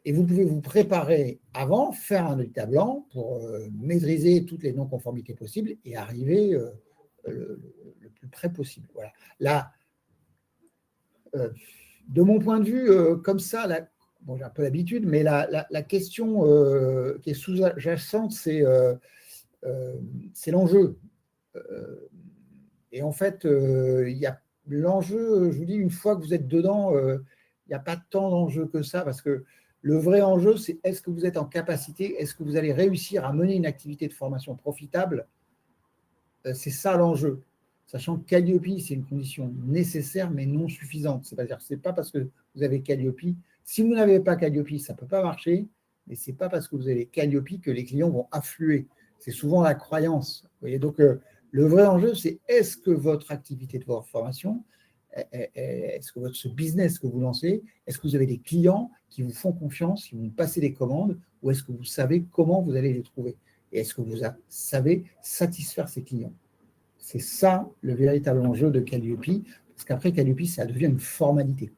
Et vous pouvez vous préparer avant, faire un audit à blanc pour maîtriser toutes les non-conformités possibles et arriver le plus près possible. Voilà. Là, de mon point de vue, comme ça, bon, j'ai un peu l'habitude, mais la question qui est sous-jacente, c'est l'enjeu. Et en fait, il y a l'enjeu, je vous dis, une fois que vous êtes dedans, il n'y a pas tant d'enjeu que ça, parce que le vrai enjeu, c'est est-ce que vous êtes en capacité, est-ce que vous allez réussir à mener une activité de formation profitable? C'est ça l'enjeu. Sachant que Calliope, c'est une condition nécessaire, mais non suffisante. C'est-à-dire que ce n'est pas parce que vous avez Calliope. Si vous n'avez pas Calliope, ça ne peut pas marcher, mais ce n'est pas parce que vous avez Calliope que les clients vont affluer. C'est souvent la croyance. Vous voyez, donc, le vrai enjeu, c'est est-ce que votre activité de formation, est-ce que ce business que vous lancez, est-ce que vous avez des clients qui vous font confiance, qui vont passer des commandes, ou est-ce que vous savez comment vous allez les trouver? Et est-ce que vous savez satisfaire ces clients? C'est ça le véritable enjeu de Calliope, parce qu'après Calliope, ça devient une formalité.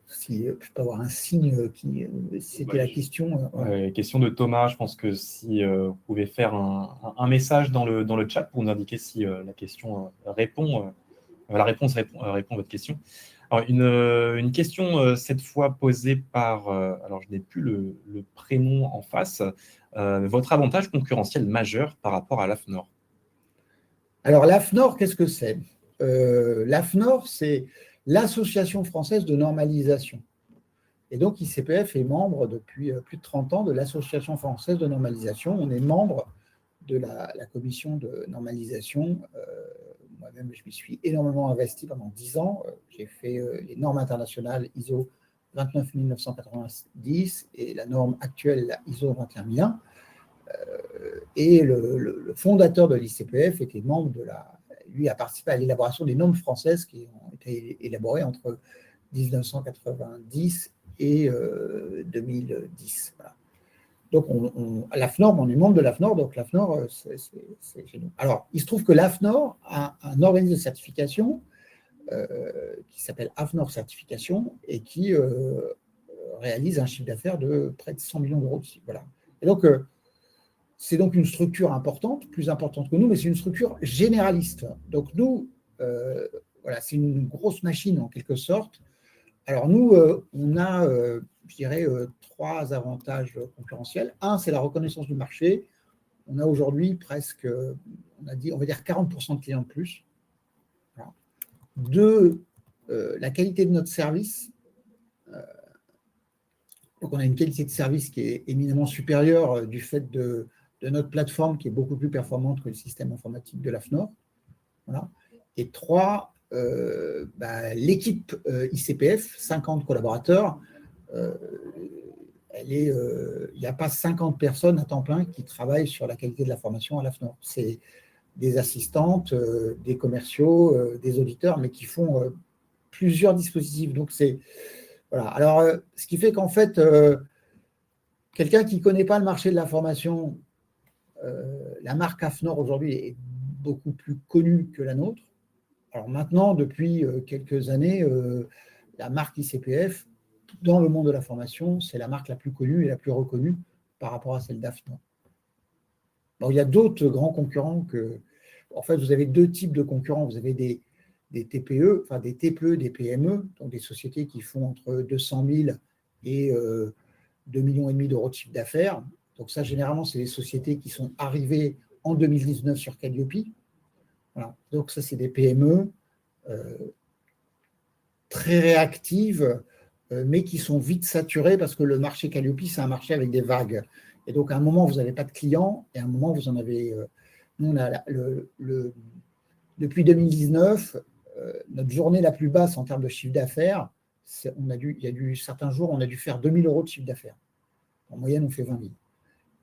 Si je peux avoir un signe qui… C'était la question. Question de Thomas, je pense que si vous pouvez faire un message dans le chat pour nous indiquer si la question répond, la réponse répond à votre question. Alors, une question cette fois posée par, alors je n'ai plus le prénom en face, votre avantage concurrentiel majeur par rapport à l'AFNOR? Alors, l'AFNOR, qu'est-ce que c'est? L'AFNOR, c'est l'Association française de normalisation. Et donc, ICPF est membre depuis plus de 30 ans de l'Association française de normalisation. On est membre de la commission de normalisation. Moi-même, je m'y suis énormément investi pendant 10 ans. J'ai fait les normes internationales ISO 29990 et la norme actuelle, la ISO 21001. Et le fondateur de l'ICPF était membre lui a participé à l'élaboration des normes françaises qui ont été élaborées entre 1990 et 2010. Voilà. Donc, l'AFNOR, on est membre de l'AFNOR, donc l'AFNOR, c'est chez nous. Alors, il se trouve que l'AFNOR a un organisme de certification qui s'appelle AFNOR Certification et qui réalise un chiffre d'affaires de près de 100 millions d'euros. Voilà. Et donc, c'est donc une structure importante, plus importante que nous, mais c'est une structure généraliste. Donc, nous, voilà, c'est une grosse machine en quelque sorte. Alors, nous, on a, je dirais, 3 avantages concurrentiels. Un, c'est la reconnaissance du marché. On a aujourd'hui presque, on va dire 40% de clients de plus. Voilà. 2, la qualité de notre service. Donc, on a une qualité de service qui est éminemment supérieure du fait de notre plateforme qui est beaucoup plus performante que le système informatique de l'AFNOR. Voilà. Et 3, l'équipe ICPF, 50 collaborateurs, il n'y a pas 50 personnes à temps plein qui travaillent sur la qualité de la formation à l'AFNOR. C'est des assistantes, des commerciaux, des auditeurs, mais qui font plusieurs dispositifs. Donc, c'est… Voilà. Alors, ce qui fait qu'en fait, quelqu'un qui ne connaît pas le marché de la formation, la marque AFNOR aujourd'hui est beaucoup plus connue que la nôtre. Alors maintenant, depuis quelques années, la marque ICPF, dans le monde de la formation, c'est la marque la plus connue et la plus reconnue par rapport à celle d'AFNOR. Bon, il y a d'autres grands concurrents que… En fait, vous avez 2 types de concurrents. Vous avez des TPE, enfin des TPE, des PME, donc des sociétés qui font entre 200 000 et 2,5 millions d'euros de chiffre d'affaires. Donc ça, généralement, c'est les sociétés qui sont arrivées en 2019 sur Calliope. Voilà. Donc ça, c'est des PME très réactives, mais qui sont vite saturées parce que le marché Calliope, c'est un marché avec des vagues. Et donc, à un moment, vous n'avez pas de clients et à un moment, vous en avez… nous, on a depuis 2019, notre journée la plus basse en termes de chiffre d'affaires, il y a eu certains jours, on a dû faire 2 000 euros de chiffre d'affaires. En moyenne, on fait 20 000.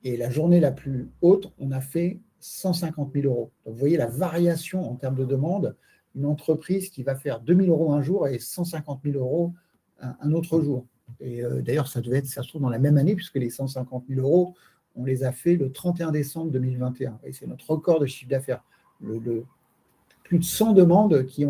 Et la journée la plus haute, on a fait 150 000 euros. Donc, vous voyez la variation en termes de demande. Une entreprise qui va faire 2 000 euros un jour et 150 000 euros un autre jour. Et d'ailleurs, ça devait être, ça se trouve, dans la même année, puisque les 150 000 euros, on les a fait le 31 décembre 2021. Et c'est notre record de chiffre d'affaires. Plus de 100 demandes qui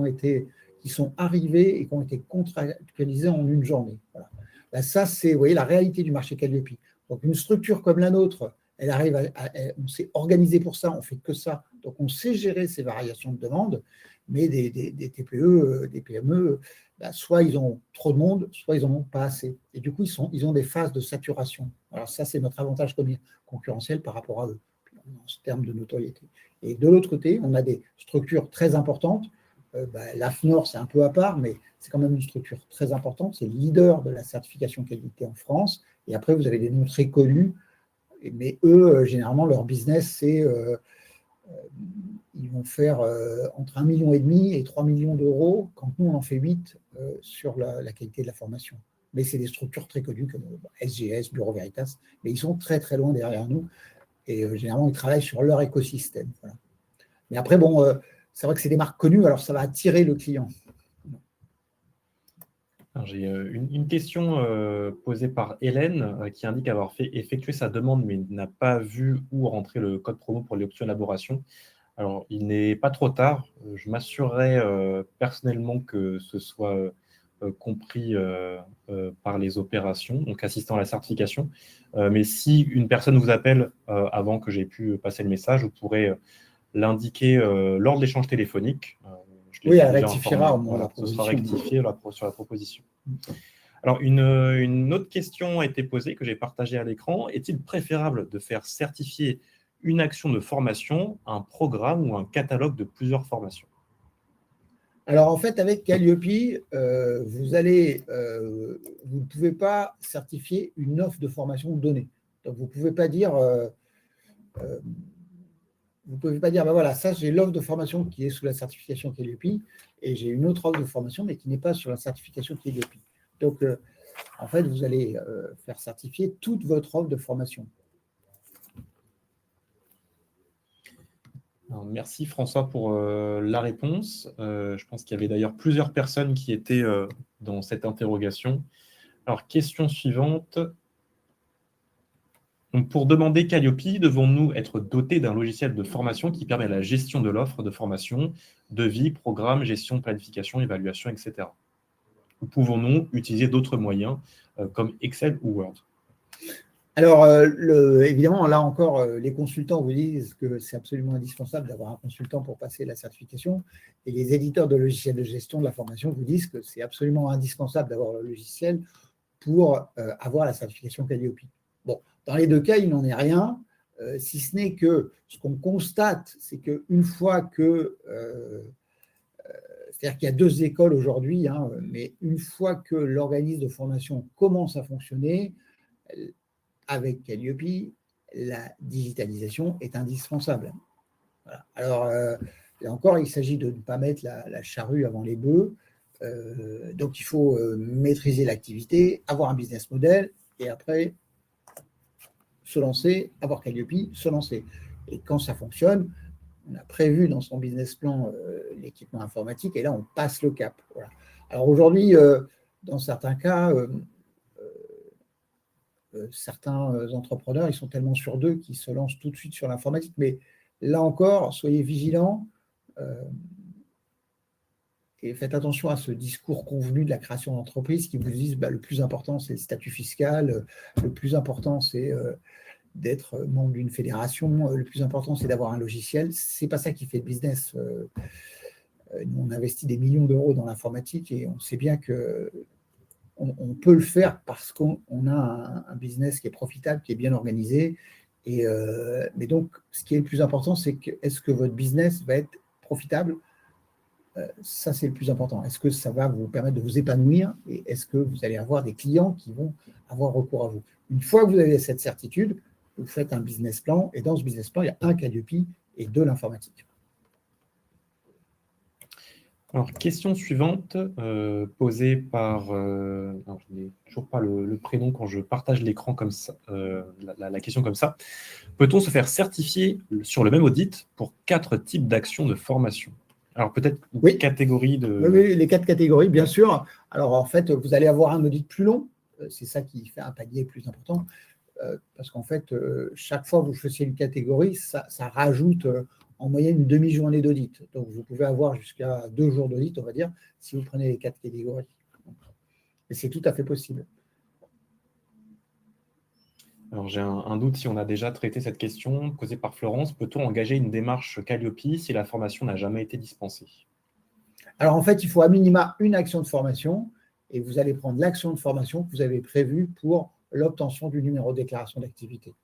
sont arrivées et qui ont été contractualisées en une journée. Voilà. Là, ça, c'est, vous voyez, la réalité du marché Calliope. Donc, une structure comme la nôtre, elle arrive on s'est organisé pour ça, on ne fait que ça. Donc, on sait gérer ces variations de demande, mais des TPE, des PME, soit ils ont trop de monde, soit ils n'en ont pas assez. Et du coup, ils ont des phases de saturation. Alors, ça, c'est notre avantage concurrentiel par rapport à eux, en termes de notoriété. Et de l'autre côté, on a des structures très importantes. L'AFNOR, c'est un peu à part, mais c'est quand même une structure très importante. C'est le leader de la certification qualité en France. Et après, vous avez des noms très connus. Mais eux, généralement, leur business, c'est… ils vont faire entre 1,5 million et 3 millions d'euros, quand nous, on en fait 8 sur la qualité de la formation. Mais c'est des structures très connues comme SGS, Bureau Veritas, mais ils sont très, très loin derrière nous. Et généralement, ils travaillent sur leur écosystème. Voilà. Mais après, bon, c'est vrai que c'est des marques connues, alors ça va attirer le client. J'ai une question posée par Hélène qui indique avoir effectué sa demande mais n'a pas vu où rentrer le code promo pour les options élaboration. Alors, il n'est pas trop tard. Je m'assurerai personnellement que ce soit compris par les opérations, donc assistant à la certification. Mais si une personne vous appelle avant que j'ai pu passer le message, vous pourrez l'indiquer lors de l'échange téléphonique. Oui, elle rectifiera au moment de la proposition. Ce sera proposition. rectifié sur la proposition. Alors, une autre question a été posée que j'ai partagée à l'écran. Est-il préférable de faire certifier une action de formation, un programme ou un catalogue de plusieurs formations? Alors, en fait, avec Calliope, vous ne pouvez pas certifier une offre de formation donnée. Donc, vous ne pouvez pas dire… vous ne pouvez pas dire, voilà, ça, j'ai l'offre de formation qui est sous la certification Calliope et j'ai une autre offre de formation, mais qui n'est pas sur la certification Calliope. Donc, en fait, vous allez faire certifier toute votre offre de formation. Alors, merci François pour la réponse. Je pense qu'il y avait d'ailleurs plusieurs personnes qui étaient dans cette interrogation. Alors, question suivante. Donc, pour demander Calliope, devons-nous être dotés d'un logiciel de formation qui permet la gestion de l'offre de formation, devis, programme, gestion, planification, évaluation, etc. Ou pouvons-nous utiliser d'autres moyens comme Excel ou Word? Alors, évidemment, là encore, les consultants vous disent que c'est absolument indispensable d'avoir un consultant pour passer la certification. Et les éditeurs de logiciels de gestion de la formation vous disent que c'est absolument indispensable d'avoir le logiciel pour avoir la certification Calliope. Bon, dans les deux cas, il n'en est rien, si ce n'est que ce qu'on constate, c'est qu'une fois que… c'est-à-dire qu'il y a 2 écoles aujourd'hui, mais une fois que l'organisme de formation commence à fonctionner, avec Calliope, la digitalisation est indispensable. Voilà. Alors, là encore, il s'agit de ne pas mettre la charrue avant les bœufs. Donc, il faut maîtriser l'activité, avoir un business model et après se lancer, avoir Calliope, se lancer. Et quand ça fonctionne, on a prévu dans son business plan l'équipement informatique et là, on passe le cap. Voilà. Alors aujourd'hui, dans certains cas, certains entrepreneurs, ils sont tellement sûrs d'eux qu'ils se lancent tout de suite sur l'informatique. Mais là encore, soyez vigilants et faites attention à ce discours convenu de la création d'entreprise qui vous disent le plus important, c'est le statut fiscal, le plus important, c'est d'être membre d'une fédération, le plus important, c'est d'avoir un logiciel. Ce n'est pas ça qui fait le business. Nous, on investit des millions d'euros dans l'informatique et on sait bien que on peut le faire parce qu'on a un business qui est profitable, qui est bien organisé. Mais donc, ce qui est le plus important, c'est que est-ce que votre business va être profitable? Ça, c'est le plus important. Est-ce que ça va vous permettre de vous épanouir et est-ce que vous allez avoir des clients qui vont avoir recours à vous? Une fois que vous avez cette certitude, vous faites un business plan et dans ce business plan, il y a un Calliope et de l'informatique. Alors, question suivante, posée par... alors, je n'ai toujours pas le prénom quand je partage l'écran comme ça, la question comme ça. Peut-on se faire certifier sur le même audit pour 4 types d'actions de formation? Alors, peut-être une catégorie de... Oui, les 4 catégories, bien sûr. Alors, en fait, vous allez avoir un audit plus long. C'est ça qui fait un palier plus important. Parce qu'en fait, chaque fois que vous choisissez une catégorie, ça rajoute en moyenne une demi-journée d'audit. Donc, vous pouvez avoir jusqu'à 2 jours d'audit, on va dire, si vous prenez les 4 catégories. Et c'est tout à fait possible. Alors, j'ai un doute si on a déjà traité cette question posée par Florence. Peut-on engager une démarche Calliope si la formation n'a jamais été dispensée? Alors, en fait, il faut à minima une action de formation et vous allez prendre l'action de formation que vous avez prévue pour l'obtention du numéro de déclaration d'activité.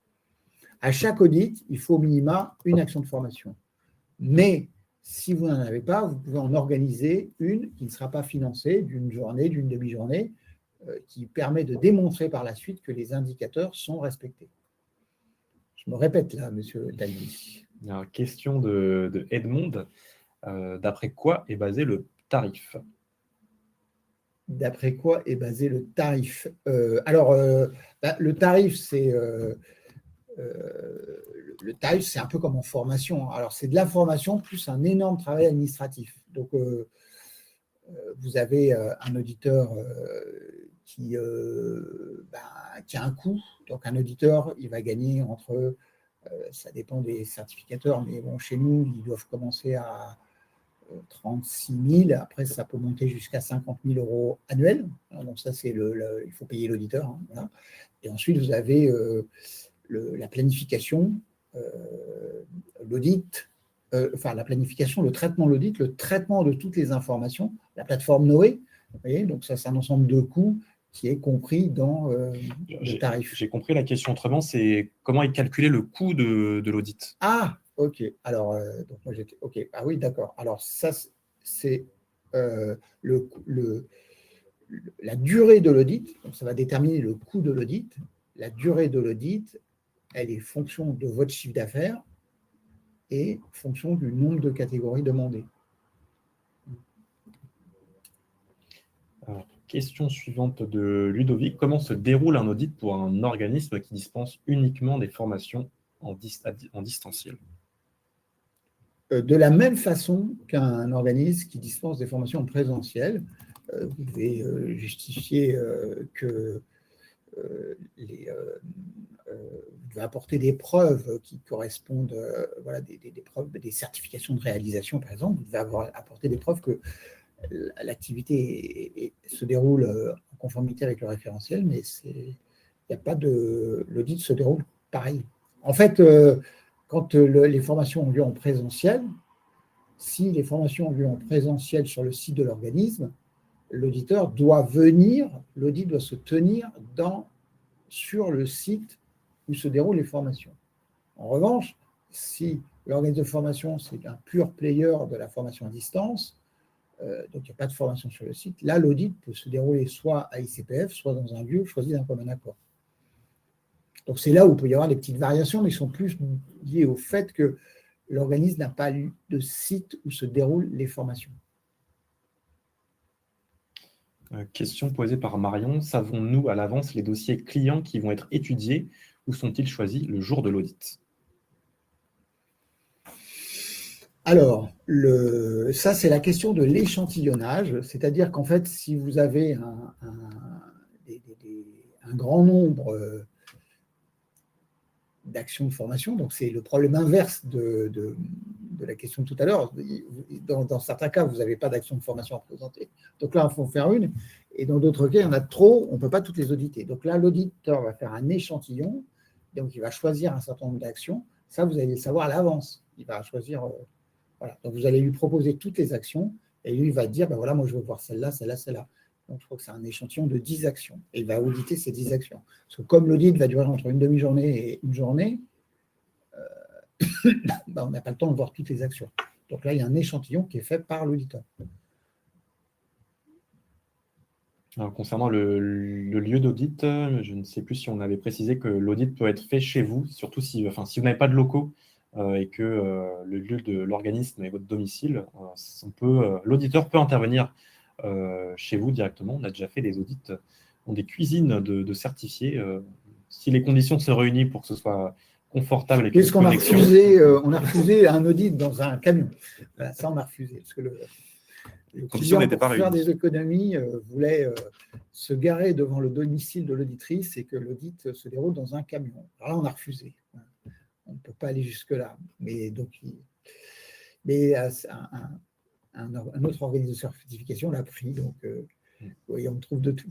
À chaque audit, il faut au minima une action de formation. Mais si vous n'en avez pas, vous pouvez en organiser une qui ne sera pas financée d'une journée, d'une demi-journée, qui permet de démontrer par la suite que les indicateurs sont respectés. Je me répète là, monsieur Talby. Alors, question de Edmond. D'après quoi est basé le tarif? D'après quoi est basé le tarif? Le tarif, c'est le tarif, c'est un peu comme en formation. Alors, c'est de la formation plus un énorme travail administratif. Donc, vous avez un auditeur qui a un coût. Donc, un auditeur, il va gagner entre, ça dépend des certificateurs, mais bon, chez nous, ils doivent commencer à 36 000. Après, ça peut monter jusqu'à 50 000 euros annuels. Donc, ça, c'est il faut payer l'auditeur. Hein, voilà. Et ensuite, vous avez la planification, l'audit, la planification, le traitement de l'audit, le traitement de toutes les informations, la plateforme Noé. Vous voyez, donc ça, c'est un ensemble de coûts qui est compris dans le tarif. J'ai compris la question autrement, c'est comment est calculé le coût de l'audit? Ah, ok. Alors, donc moi j'étais. Ok. Ah oui, d'accord. Alors, ça, c'est la durée de l'audit. Donc, ça va déterminer le coût de l'audit. La durée de l'audit, elle est fonction de votre chiffre d'affaires et fonction du nombre de catégories demandées. Alors, question suivante de Ludovic. Comment se déroule un audit pour un organisme qui dispense uniquement des formations en distanciel? De la même façon qu'un organisme qui dispense des formations en présentiel, vous devez justifier que vous devez apporter des preuves qui correspondent, des preuves, des certifications de réalisation, par exemple. Vous devez apporter des preuves que l'activité se déroule en conformité avec le référentiel, mais l'audit se déroule pareil. En fait, quand les formations ont lieu en présentiel, si les formations ont lieu en présentiel sur le site de l'organisme, l'auditeur doit venir, l'audit doit se tenir sur le site où se déroulent les formations. En revanche, si l'organisme de formation, c'est un pur player de la formation à distance, donc il n'y a pas de formation sur le site, là, l'audit peut se dérouler soit à ICPF, soit dans un lieu choisi d'un commun accord. Donc, c'est là où il peut y avoir des petites variations, mais ils sont plus liés au fait que l'organisme n'a pas eu de site où se déroulent les formations. Question posée par Marion. Savons-nous à l'avance les dossiers clients qui vont être étudiés ou sont-ils choisis le jour de l'audit? Alors, ça, c'est la question de l'échantillonnage, c'est-à-dire qu'en fait, si vous avez un grand nombre d'actions de formation, donc c'est le problème inverse de la question de tout à l'heure. Dans certains cas, vous n'avez pas d'action de formation à présenter. Donc là, il faut en faire une. Et dans d'autres cas, il y en a trop, on ne peut pas toutes les auditer. Donc là, l'auditeur va faire un échantillon, donc il va choisir un certain nombre d'actions. Ça, vous allez le savoir à l'avance. Il va choisir... voilà. Donc vous allez lui proposer toutes les actions, et lui, il va dire, ben voilà, moi, je veux voir celle-là, celle-là, celle-là. Donc, je crois que c'est un échantillon de 10 actions. Et il va auditer ces 10 actions. Parce que comme l'audit va durer entre une demi-journée et une journée, ben, on n'a pas le temps de voir toutes les actions. Donc là, il y a un échantillon qui est fait par l'auditeur. Alors, concernant le lieu d'audit, je ne sais plus si on avait précisé que l'audit peut être fait chez vous, surtout si vous n'avez pas de locaux et que le lieu de l'organisme est votre domicile. L'auditeur peut intervenir chez vous directement. On a déjà fait des audits dans des cuisines de certifiés. Si les conditions se réunissent pour que ce soit confortable avec Puisqu'on a refusé un audit dans un camion. Voilà, ça, on a refusé. Parce que le client, pour faire des économies, voulait se garer devant le domicile de l'auditrice et que l'audit se déroule dans un camion. Alors là, on a refusé. On ne peut pas aller jusque-là. Mais un autre organisme de certification l'a pris. Donc, oui, on trouve de tout.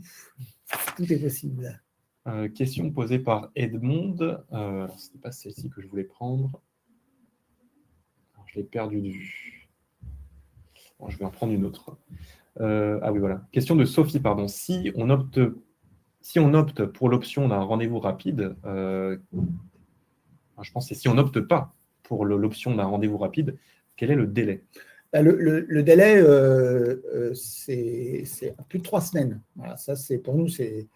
Tout est possible. Question posée par Edmond. Ce n'est pas celle-ci que je voulais prendre. Alors, je l'ai perdu de vue. Bon, je vais en prendre une autre. Ah oui, voilà. Question de Sophie, pardon. Si on opte pour l'option d'un rendez-vous rapide, je pense que c'est si on n'opte pas pour l'option d'un rendez-vous rapide, quel est le délai? Le délai, c'est plus de 3 semaines. Voilà, ça, pour nous, c'est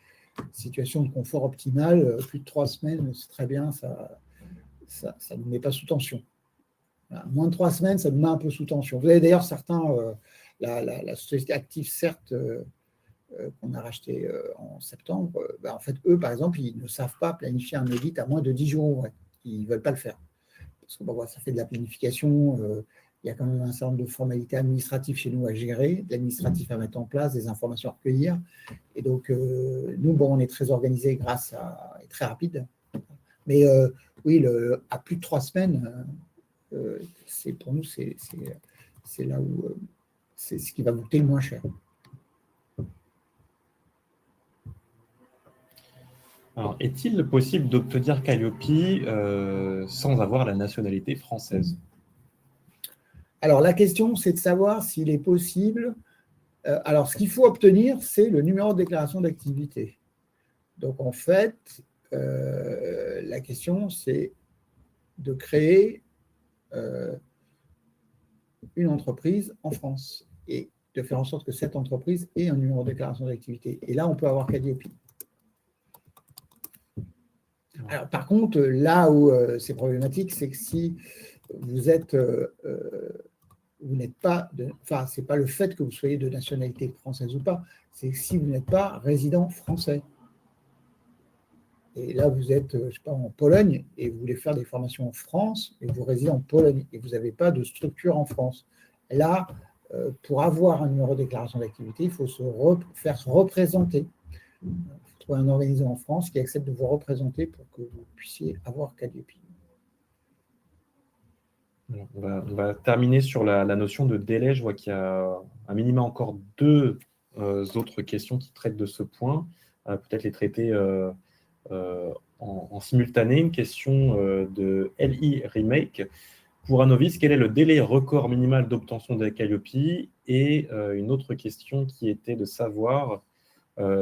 situation de confort optimale. Plus de 3 semaines, c'est très bien, ça ne nous met pas sous tension. Voilà, moins de 3 semaines, ça nous met un peu sous tension. Vous avez d'ailleurs certains, la société Active, certes, qu'on a racheté en septembre, en fait, eux, par exemple, ils ne savent pas planifier un audit à moins de 10 jours ouvrés. Ils ne veulent pas le faire. Parce que ça fait de la planification, il y a quand même un certain nombre de formalités administratives chez nous à gérer, de l'administratif à mettre en place, des informations à recueillir. Et donc, nous, on est très organisés et très rapide. Mais oui, à plus de 3 semaines, pour nous, c'est là où c'est ce qui va coûter le moins cher. Alors, est-il possible d'obtenir Calliope sans avoir la nationalité française? Alors, la question, c'est de savoir s'il est possible. Alors, ce qu'il faut obtenir, c'est le numéro de déclaration d'activité. Donc, en fait, la question, c'est de créer une entreprise en France et de faire en sorte que cette entreprise ait un numéro de déclaration d'activité. Et là, on peut avoir Calliope. Alors, par contre, là où c'est problématique, c'est que si vous êtes... vous n'êtes pas, c'est pas le fait que vous soyez de nationalité française ou pas, c'est si vous n'êtes pas résident français. Et là, vous êtes, je sais pas, en Pologne et vous voulez faire des formations en France et vous résidez en Pologne et vous n'avez pas de structure en France. Là, pour avoir un numéro de déclaration d'activité, il faut faire se représenter. Il faut trouver un organisme en France qui accepte de vous représenter pour que vous puissiez avoir Calliope. On va terminer sur la notion de délai. Je vois qu'il y a un minima encore 2 autres questions qui traitent de ce point. Peut-être les traiter en simultané. Une question de LI Remake. Pour un novice, quel est le délai record minimal d'obtention de Calliope? Et une autre question qui était de savoir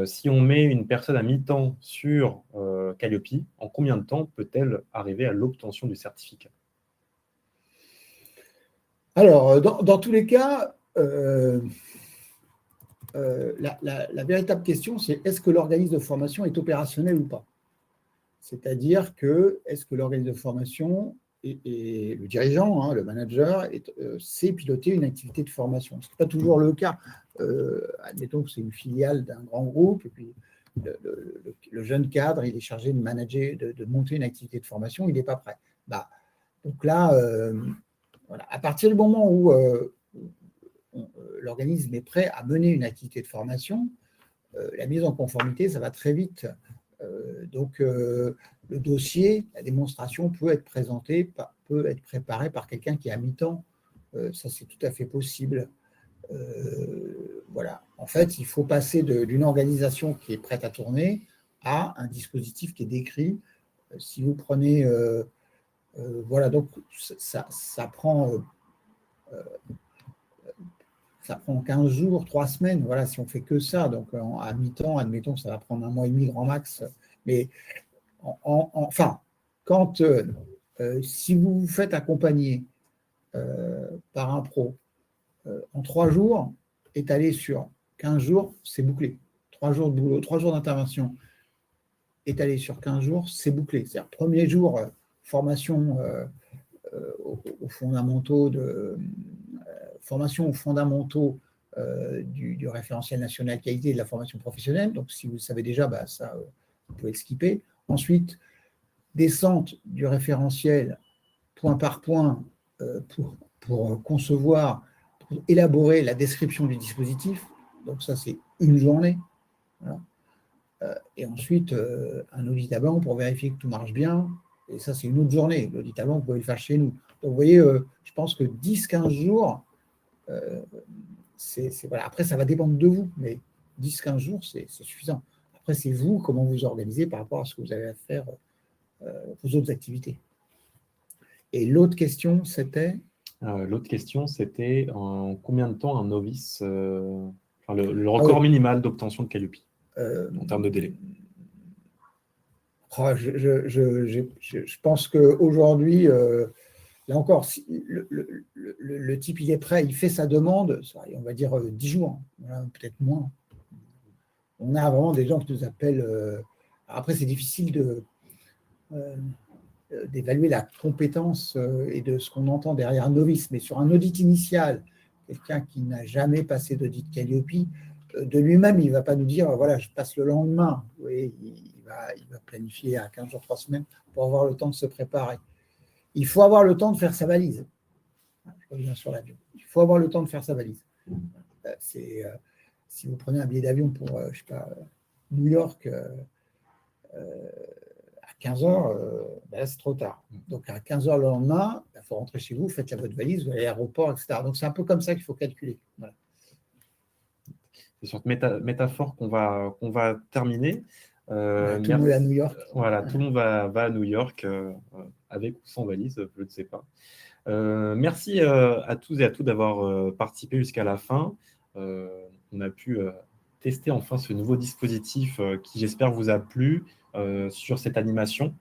si on met une personne à mi-temps sur Calliope, en combien de temps peut-elle arriver à l'obtention du certificat? Alors, dans tous les cas, la véritable question, c'est est-ce que l'organisme de formation est opérationnel ou pas? C'est-à-dire que, est-ce que l'organisme de formation et le dirigeant, hein, le manager, sait piloter une activité de formation? Ce n'est pas toujours le cas. Admettons que c'est une filiale d'un grand groupe, et puis le jeune cadre, il est chargé de manager, de monter une activité de formation, il n'est pas prêt. Donc là, voilà. À partir du moment où l'organisme est prêt à mener une activité de formation, la mise en conformité, ça va très vite. Donc, le dossier, la démonstration peut être présentée, peut être préparée par quelqu'un qui est à mi-temps. Ça, c'est tout à fait possible. Voilà. En fait, il faut passer d'une organisation qui est prête à tourner à un dispositif qui est décrit. Si vous prenez... voilà, donc ça prend 15 jours, 3 semaines, voilà, si on fait que ça. Donc, à mi-temps, admettons, ça va prendre 1 mois et demi grand max. Mais enfin, quand si vous vous faites accompagner par un pro en 3 jours, étalé sur 15 jours, c'est bouclé. 3 jours de boulot, 3 jours d'intervention, étalé sur 15 jours, c'est bouclé. C'est-à-dire, premier jour, formation aux fondamentaux du référentiel national qualité et de la formation professionnelle. Donc, si vous le savez déjà, ça, vous pouvez le skipper. Ensuite, descente du référentiel point par point pour concevoir, pour élaborer la description du dispositif. Donc, ça, c'est une journée. Voilà. Et ensuite, un audit à blanc pour vérifier que tout marche bien. Et ça, c'est une autre journée. L'audit à blanc, vous pouvez le faire chez nous. Donc, vous voyez, je pense que 10-15 jours, voilà. Après, ça va dépendre de vous, mais 10-15 jours, c'est suffisant. Après, c'est vous, comment vous organisez par rapport à ce que vous avez à faire, vos autres activités. Et l'autre question, c'était L'autre question, c'était en combien de temps un novice, le record minimal d'obtention de Calliope en termes de délai? Je pense qu'aujourd'hui, là encore, si le type il est prêt, il fait sa demande, on va dire 10 jours, voilà, peut-être moins. On a vraiment des gens qui nous appellent. Après, c'est difficile d'évaluer la compétence et de ce qu'on entend derrière un novice, mais sur un audit initial, quelqu'un qui n'a jamais passé d'audit Calliope, de lui-même, il ne va pas nous dire voilà, je passe le lendemain. Vous voyez, il va planifier à 15 jours, 3 semaines pour avoir le temps de se préparer. Il faut avoir le temps de faire sa valise. Je reviens sur l'avion. Il faut avoir le temps de faire sa valise. Si vous prenez un billet d'avion pour, je ne sais pas, New York à 15 heures, là, c'est trop tard. Donc, à 15 heures le lendemain, il faut rentrer chez vous, faites votre valise, vous allez à l'aéroport, etc. Donc, c'est un peu comme ça qu'il faut calculer. Voilà. C'est sur cette métaphore qu'on va terminer. Tout le monde est à New York. Voilà, tout le monde va à New York, avec ou sans valise, je ne sais pas. Merci à tous et à toutes d'avoir participé jusqu'à la fin. On a pu tester enfin ce nouveau dispositif qui, j'espère, vous a plu sur cette animation.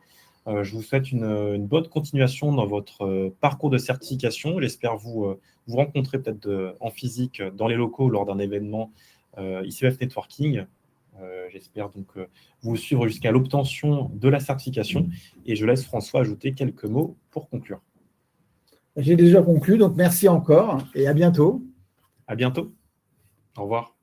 Je vous souhaite une bonne continuation dans votre parcours de certification. J'espère vous rencontrer peut-être en physique dans les locaux lors d'un événement ICEF Networking. J'espère donc vous suivre jusqu'à l'obtention de la certification. Et je laisse François ajouter quelques mots pour conclure. J'ai déjà conclu, donc merci encore et à bientôt. À bientôt. Au revoir.